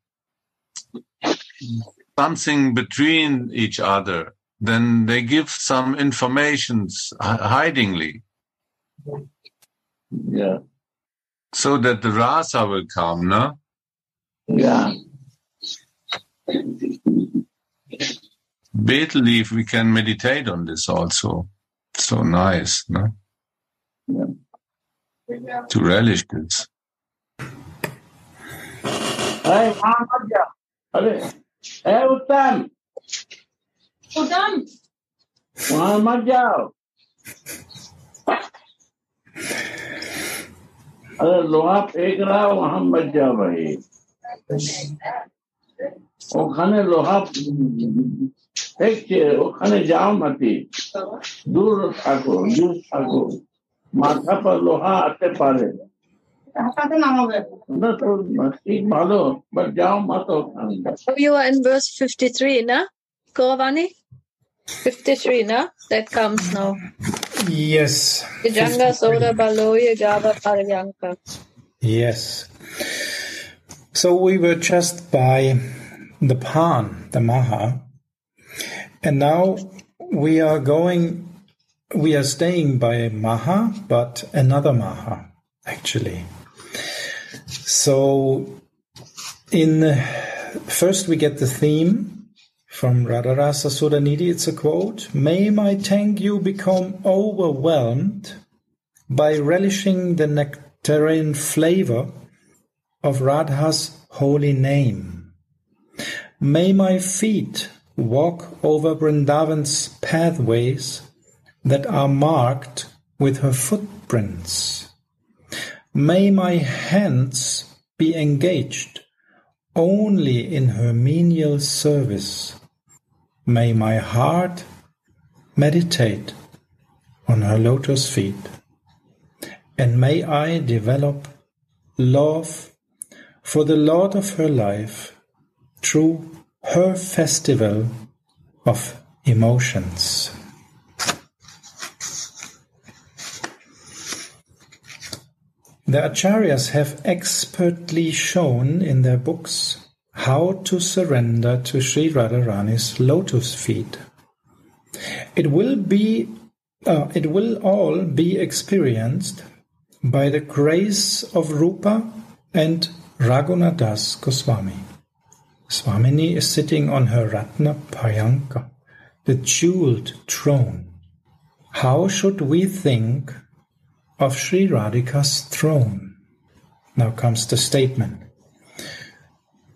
between each other. Then they give some informations hidingly. Yeah. So that the rasa will come, no? Yeah. Betel leaf, we can meditate on this also. So nice, no? Yeah. To relish this. Hey, Uttam! Uttam! अरे लोहा फेंक रहा वहां बच जा भाई ওখানে লোহা ফেকছে ওখানে যাও নাকি দূর থাকো মাথা पर লোহা आते पारे ना तो ठीक भालो बट जाओ मत ओखाने You are in verse 53, na? Kauravani? 53, na? That comes now. Yes. Janga Soda Baloya Java Paryanka. Yes. So we were just by the Pan, the Maha, and now we are staying by Maha, but another Maha, actually. So first we get the theme from Radharasa Sudhanidhi. It's a quote: "May my Tengyu become overwhelmed by relishing the nectarine flavor of Radha's holy name. May my feet walk over Vrindavan's pathways that are marked with her footprints. May my hands be engaged only in her menial service. May my heart meditate on her lotus feet. And may I develop love for the Lord of her life through her festival of emotions." The Acharyas have expertly shown in their books how to surrender to Sri Radharani's lotus feet. It will all be experienced by the grace of Rupa and Raghunatha Goswami. Swamini is sitting on her Ratna Paryanka, the jeweled throne. How should we think of Sri Radhika's throne? Now comes the statement.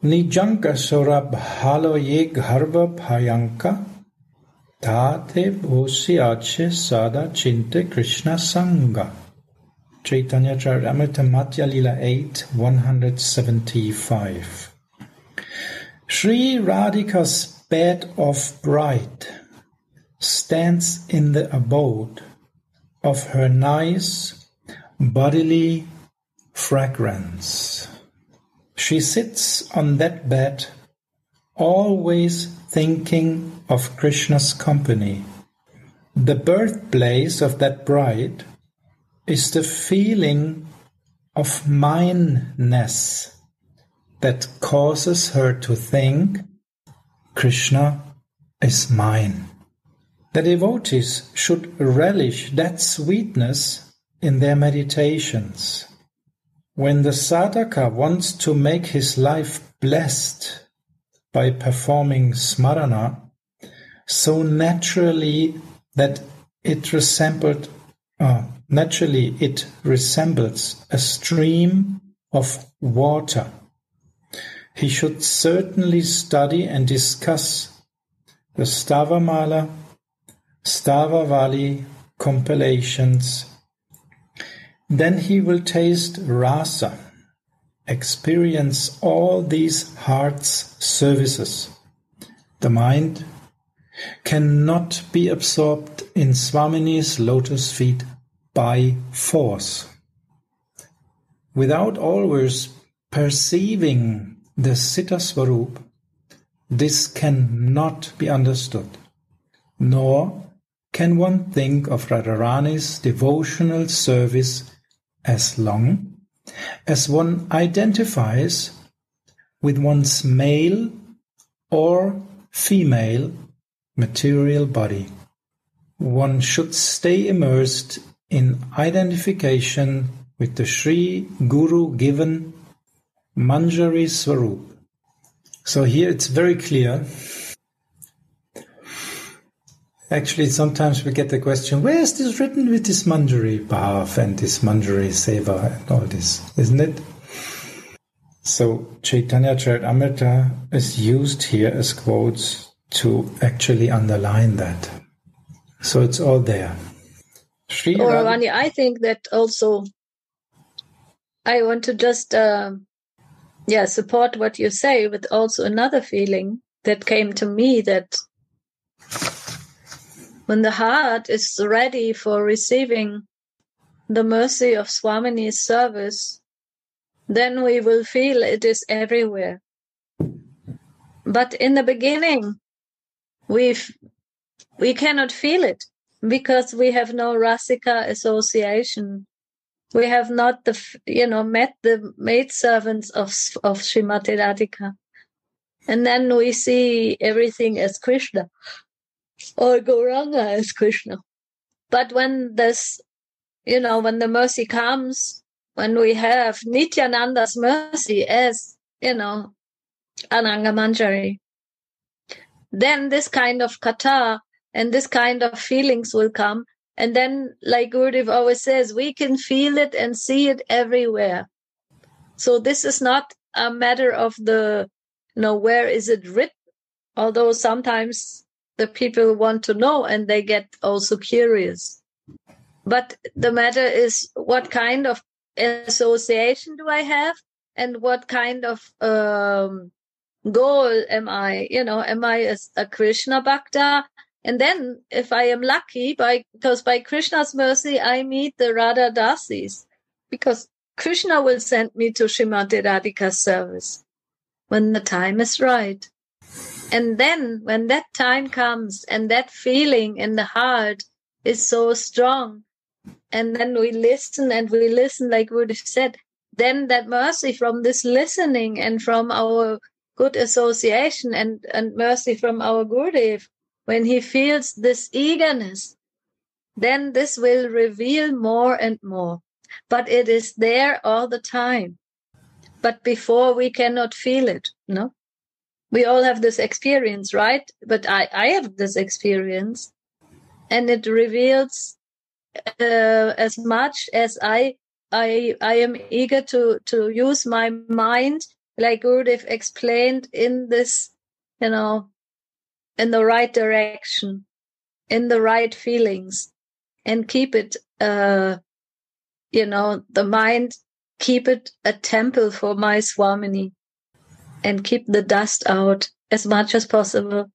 Nijanka sorab halo ye gharva Paryanka tate bhosi ache sada chinte Krishna Sangha. Caitanya Caritamrita Madhya Lila 8, 175. Sri Radhika's bed of bride stands in the abode of her nice bodily fragrance. She sits on that bed, always thinking of Krishna's company. The birthplace of that bride is the feeling of mineness that causes her to think Krishna is mine. The devotees should relish that sweetness in their meditations. When the sadhaka wants to make his life blessed by performing smarana, so naturally it resembles a stream of water. He should certainly study and discuss the Stavamala, Stavavali compilations. Then he will taste rasa, experience all these heart's services. The mind cannot be absorbed in Swamini's lotus feet by force. Without always perceiving the Siddha Swarup, this cannot be understood, nor can one think of Radharani's devotional service as long as one identifies with one's male or female material body. One should stay immersed in identification with the Sri Guru given Manjari Swarup. So here it's very clear. Actually, sometimes we get the question, where is this written with this Manjari Bhav and this Manjari Seva and all this, isn't it? So Caitanya Caritamrita is used here as quotes to actually underline that. So it's all there. Radharani, I think that also I want to just support what you say with also another feeling that came to me, that when the heart is ready for receiving the mercy of Swamini's service, then we will feel it is everywhere. But in the beginning, we cannot feel it because we have no Rasika association. We have not met the maidservants of Srimati Radhika. And then we see everything as Krishna or Gauranga as Krishna. But when when the mercy comes, when we have Nityananda's mercy as, Ananga Manjari, then this kind of kata and this kind of feelings will come. And then, like Gurudev always says, we can feel it and see it everywhere. So this is not a matter of where is it written, although sometimes the people want to know and they get also curious. But the matter is, what kind of association do I have, and what kind of goal am I? Am I a Krishna Bhakta? And then, if I am lucky, because by Krishna's mercy, I meet the Radha Dasis, because Krishna will send me to Srimati Radhika's service when the time is right. And then, when that time comes and that feeling in the heart is so strong, and then we listen, like Gurudev said, then that mercy from this listening and from our good association and mercy from our Gurudev, when he feels this eagerness, then this will reveal more and more. But it is there all the time. But before, we cannot feel it, no? We all have this experience, right? But I have this experience, and it reveals as much as I am eager to use my mind, like Gurudev explained, in this, in the right direction, in the right feelings, and keep it, the mind, keep it a temple for my Swamini, and keep the dust out as much as possible.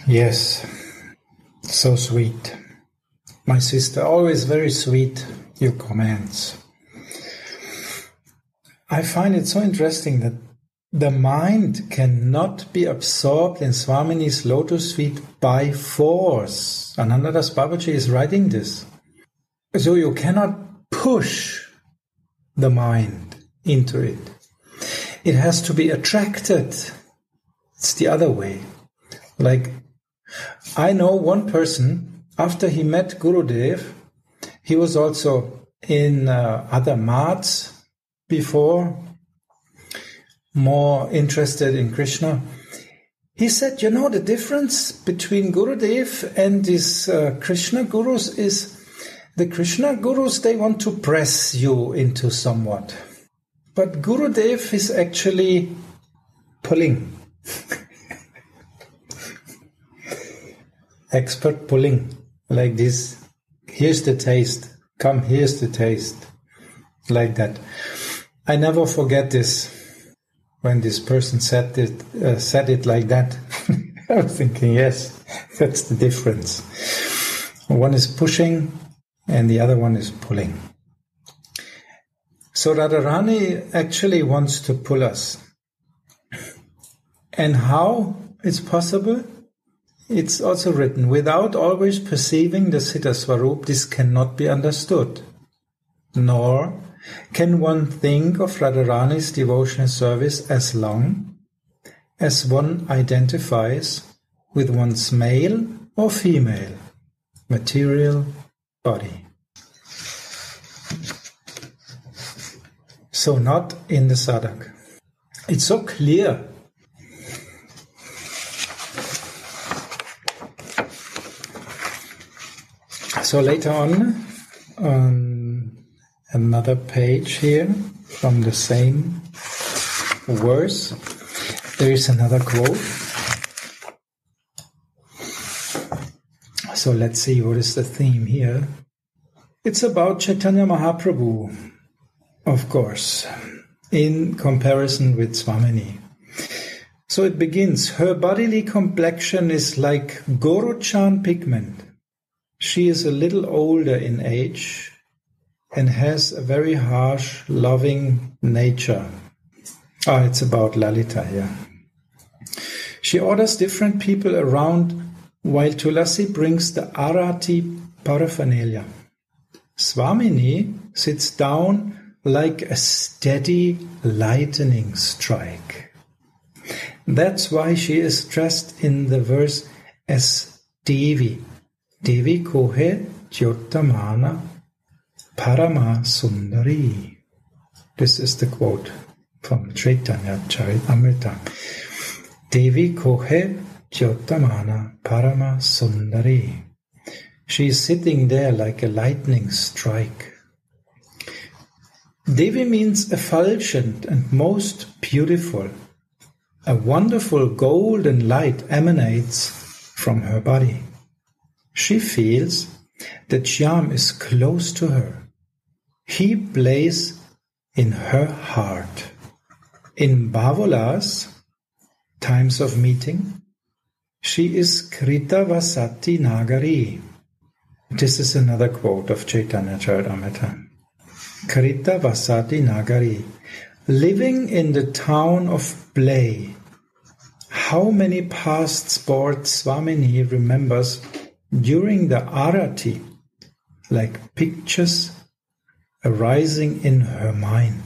Yes, so sweet. My sister, always very sweet, your comments. I find it so interesting that the mind cannot be absorbed in Swamini's lotus feet by force. Anandadas Babaji is writing this. So you cannot push the mind into it. It has to be attracted. It's the other way. Like, I know one person, after he met Gurudev, he was also in other mats before, more interested in Krishna. He said, the difference between Gurudev and these Krishna gurus is, the Krishna gurus, they want to press you into somewhat. But Gurudev is actually pulling. Expert pulling. Like this. Here's the taste. Come, here's the taste. Like that. I never forget this. When this person said it like that. I was thinking, yes, that's the difference. One is pushing, and the other one is pulling. So Radharani actually wants to pull us. And how it's possible? It's also written, without always perceiving the Siddha Swarup, this cannot be understood. Nor can one think of Radharani's devotional service as long as one identifies with one's male or female material body. So not in the sadhak. It's so clear. So later on another page here from the same verse, there is another quote. So let's see, what is the theme here? It's about Chaitanya Mahaprabhu, of course, in comparison with Swamini. So it begins, her bodily complexion is like Gorochan pigment. She is a little older in age and has a very harsh, loving nature. It's about Lalita here. She orders different people around while Tulasi brings the Arati paraphernalia. Swamini sits down like a steady lightning strike. That's why she is dressed in the verse as Devi. Devi kohe jyotamana parama sundari. This is the quote from Caitanya Caritamrita. Devi kohe jyotamana parama sundari. She is sitting there like a lightning strike. Devi means effulgent and most beautiful. A wonderful golden light emanates from her body. She feels that Shyam is close to her. He plays in her heart. In Bhavola's times of meeting, she is Krita Vasati Nagari. This is another quote of Caitanya Caritamrita. Krita Vasati Nagari, living in the town of play. How many past sports Swamini remembers during the Arati, like pictures arising in her mind.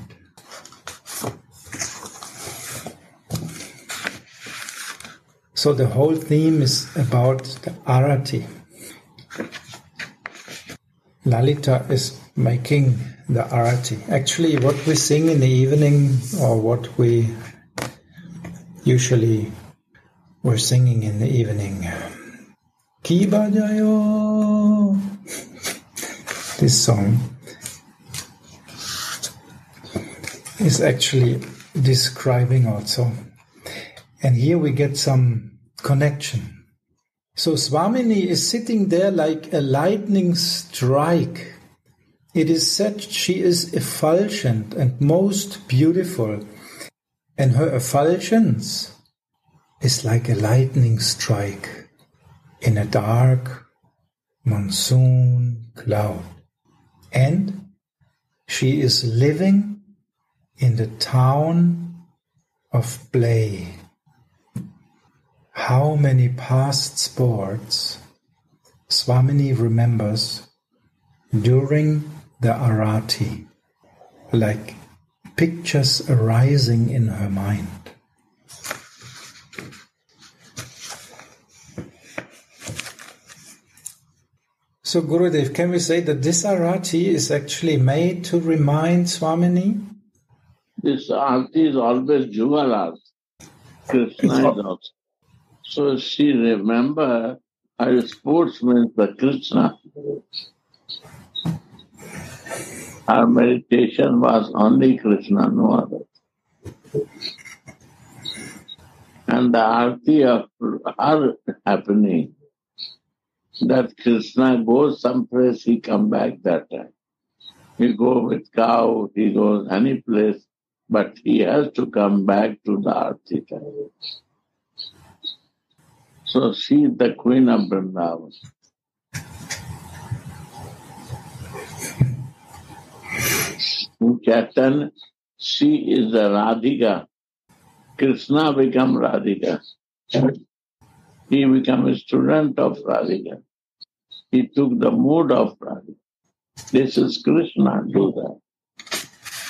So the whole theme is about the Arati. Lalita is making the Arati. Actually, what we sing in the evening, or what we usually were singing in the evening. Ki bajayo. This song is actually describing also. And here we get some connection. So Swamini is sitting there like a lightning strike. It is said she is effulgent and most beautiful, and her effulgence is like a lightning strike in a dark monsoon cloud. And she is living in the town of play. How many past sports Swamini remembers during the Arati, like pictures arising in her mind. So Gurudev, can we say that this Arati is actually made to remind Swamini? This Arati is always Jugal Arati. Krishna is also. So she remember her sportsman, the Krishna. Her meditation was only Krishna, no other. And the Arati of her happening, that Krishna goes someplace, he come back that time. He go with cow, he goes any place, but he has to come back to the Arati time. So she is the queen of Vrindavan. In Chaitanya, she is the Radhika. Krishna become Radhika. He became a student of Radhika. He took the mood of Radhika. This is Krishna do that.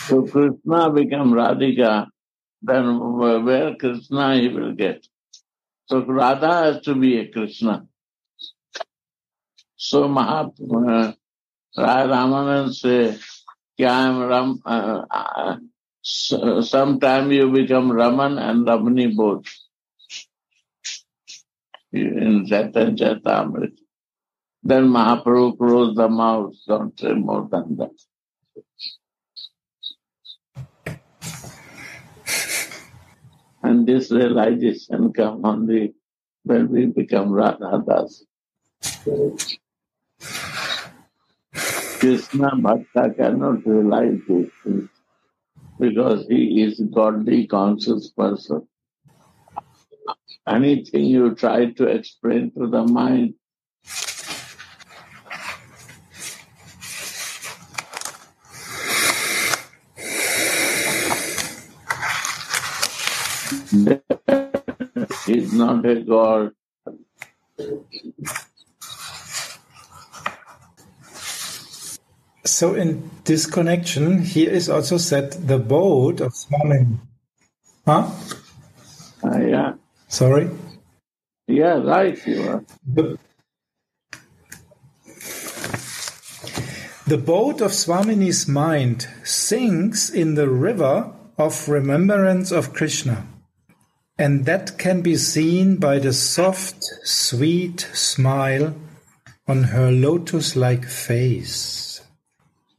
So Krishna become Radhika, then where Krishna he will get. So Radha has to be a Krishna. So Rai Ramanand say, sometime you become Raman and Ramani both. In Caitanya Caritamrita. Then Mahaprabhu closed the mouth, don't say more than that. And this realization comes only when we become Radhadas. Krishna Bhakta cannot realize these things because he is a godly conscious person. Anything you try to explain to the mind, is not a God. So in this connection, here is also said the boat of Swami. Huh? Yeah. Sorry? Yeah, right, you are. The boat of Swamini's mind sinks in the river of remembrance of Krishna. And that can be seen by the soft, sweet smile on her lotus-like face.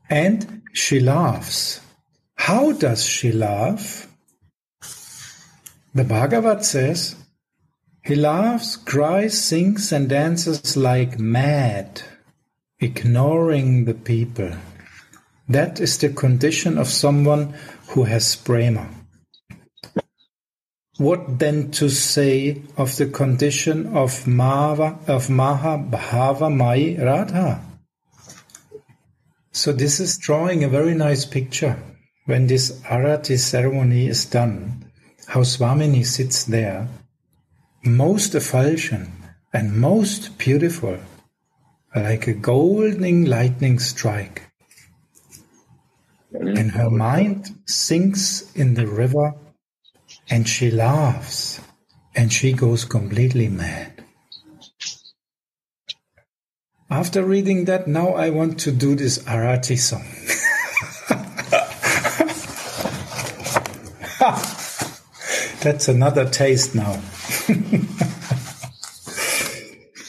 And she laughs. How does she laugh? The Bhagavad says, he laughs, cries, sings and dances like mad, ignoring the people. That is the condition of someone who has prema. What then to say of the condition of Maha Bhava Mai Radha? So this is drawing a very nice picture. When this Arati ceremony is done, how Swamini sits there, most effulgent and most beautiful, like a golden lightning strike. And her mind sinks in the river and she laughs and she goes completely mad. After reading that, now I want to do this Arati song. That's another taste now.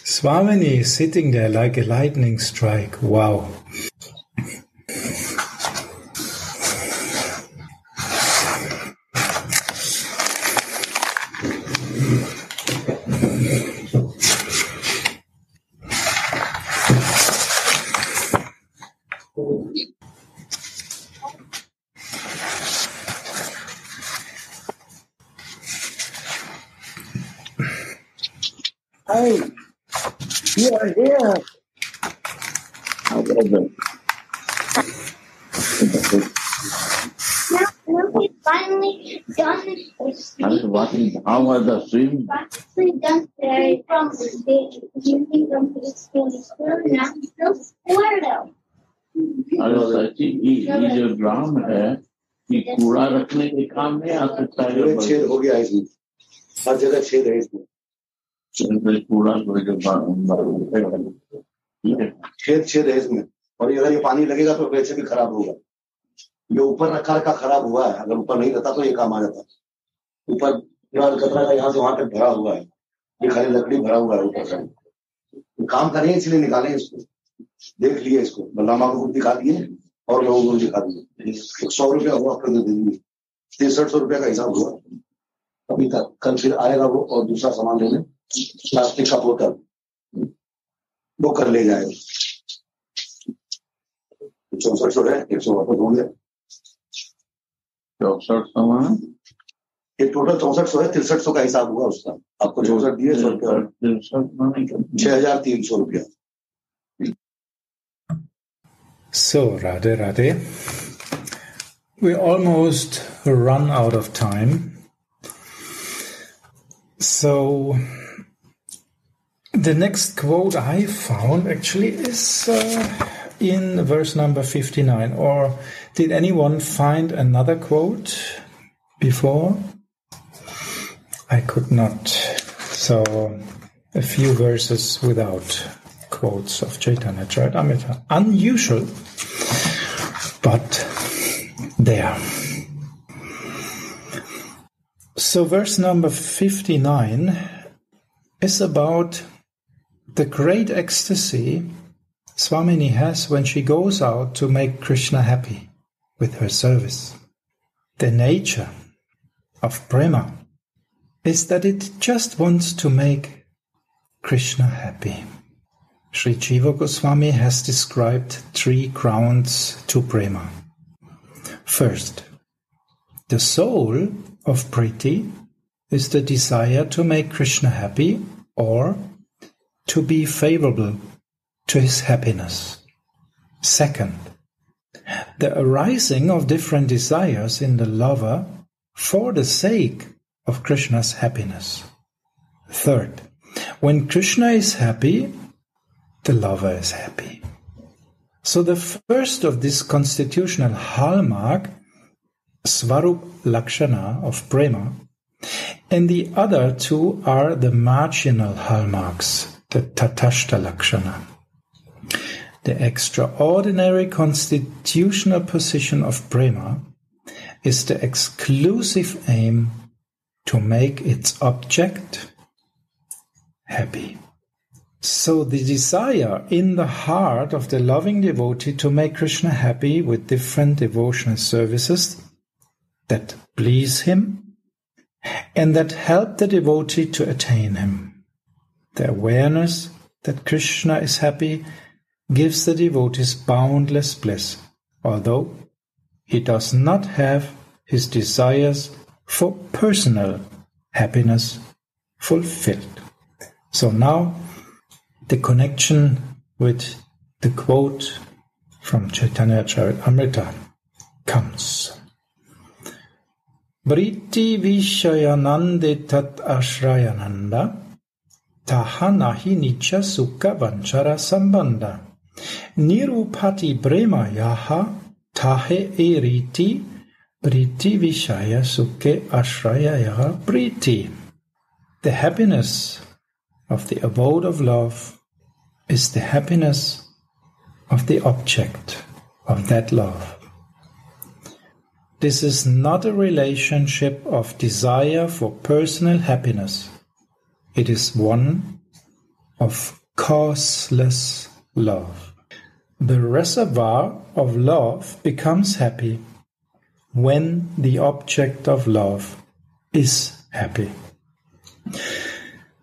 Swamini is sitting there like a lightning strike. Wow. Hey, you are here. How was it? Now he's finally done. How was the swim? Finally done from the school. Now he's still squared out. अरे सच्ची ये जो drum है ये कूड़ा रखने के काम नहीं आ सकता है। छेद हो गया इसमें, हर जगह छेद है इसमें। कूड़ा छेद है इसमें, और अगर ये पानी लगेगा तो वैसे भी खराब होगा। ये ऊपर रखा खराब हुआ है, अगर ऊपर नहीं रहता तो ये काम आ जाता। ऊपर पूरा कचरा का यहाँ से वहां तक भरा हुआ है, ये खाली लकड़ी भरा हुआ है ऊपर से। काम करें इसलिए निकालें इसको, देख लिए इसको, बलरामा को दिखा दिए और लोगों को दिखा दिए। 100 रुपया हुआ, कर दे देंगे। 6300 रुपया का हिसाब हुआ अभी तक। कल फिर आएगा वो और दूसरा सामान लेने, प्लास्टिक का बोतल वो कर ले जाएगा। 6400 है, 100 वापस हो गया। 64 सामान ये टोटल 6400 है, 6300 का हिसाब हुआ उसका। आपको 64 दिए, 6300 रुपया। So, Radhe Radhe, we almost run out of time. So, the next quote I found actually is in verse number 59. Or did anyone find another quote before? I could not. So, a few verses without quotes of Caitanya Caritamrita. Unusual, but there. So verse number 59 is about the great ecstasy Swamini has when she goes out to make Krishna happy with her service. The nature of Prema is that it just wants to make Krishna happy. Sri Jiva Goswami has described 3 grounds to prema. First, the soul of Priti is the desire to make Krishna happy or to be favorable to his happiness. Second, the arising of different desires in the lover for the sake of Krishna's happiness. Third, when Krishna is happy, the lover is happy. So the first of this constitutional hallmark, Svarup Lakshana of Prema, and the other 2 are the marginal hallmarks, the Tatashta Lakshana. The extraordinary constitutional position of Prema is the exclusive aim to make its object happy. So the desire in the heart of the loving devotee to make Krishna happy with different devotional services that please him and that help the devotee to attain him. The awareness that Krishna is happy gives the devotees boundless bliss, although he does not have his desires for personal happiness fulfilled. So now the connection with the quote from Caitanya Caritamrita comes. Vritti Vishayanande Tat Ashrayananda Tahanahi Nicha Sukha Vanchara Sambandha Nirupati Prema Yaha Tahe Eriti Priti Vishaya Sukhe Ashrayaya Priti. The happiness of the abode of love is the happiness of the object of that love. This is not a relationship of desire for personal happiness. It is one of causeless love. The reservoir of love becomes happy when the object of love is happy.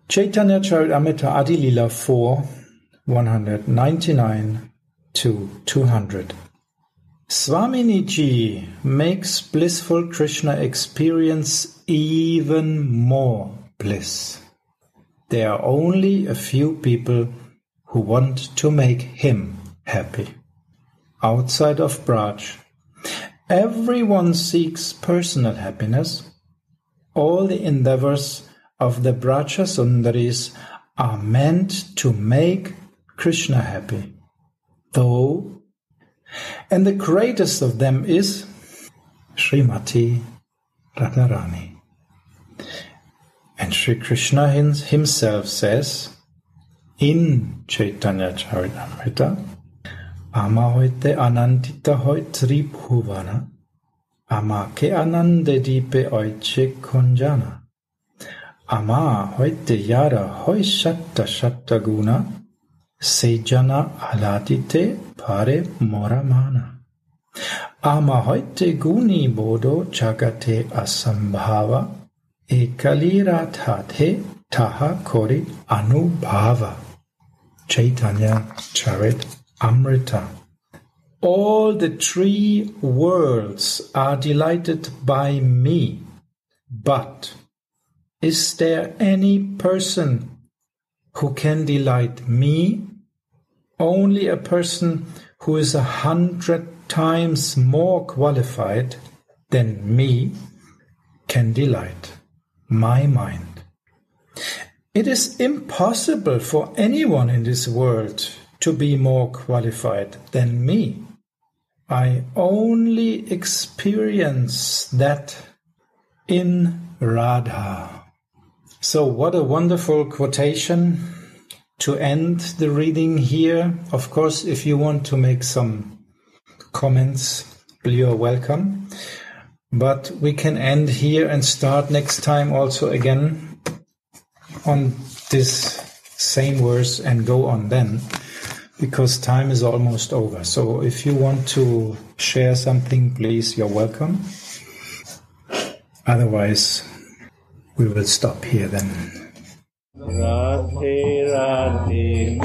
Caitanya Caritamrita Adi Lila 4, 199 to 200. Swaminiji makes blissful Krishna experience even more bliss. There are only a few people who want to make him happy. Outside of Braj, everyone seeks personal happiness. All the endeavors of the Braja Sundaris are meant to make Krishna happy, and the greatest of them is Srimati Radharani. And Sri Krishna himself says in Caitanya Caritamrita, Ama hoite anantita hoit tribhuvana, ama ke anande dipe oiche konjana, ama hoite yara hoi shatta guna, sejana aladite pare moramana. Ama hoite guni bodo jagate asambhava, ekalira tathe taha kori anubhava. Caitanya Caritamrita. All the 3 worlds are delighted by me, but is there any person who can delight me? Only a person who is 100 times more qualified than me can delight my mind. It is impossible for anyone in this world to be more qualified than me. I only experience that in Radha. So what a wonderful quotation to end the reading here. Of course, if you want to make some comments, you are welcome. But we can end here and start next time also again on this same verse and go on then, because time is almost over. So if you want to share something, please, you're welcome. Otherwise, we will stop here then. Radhe Radhe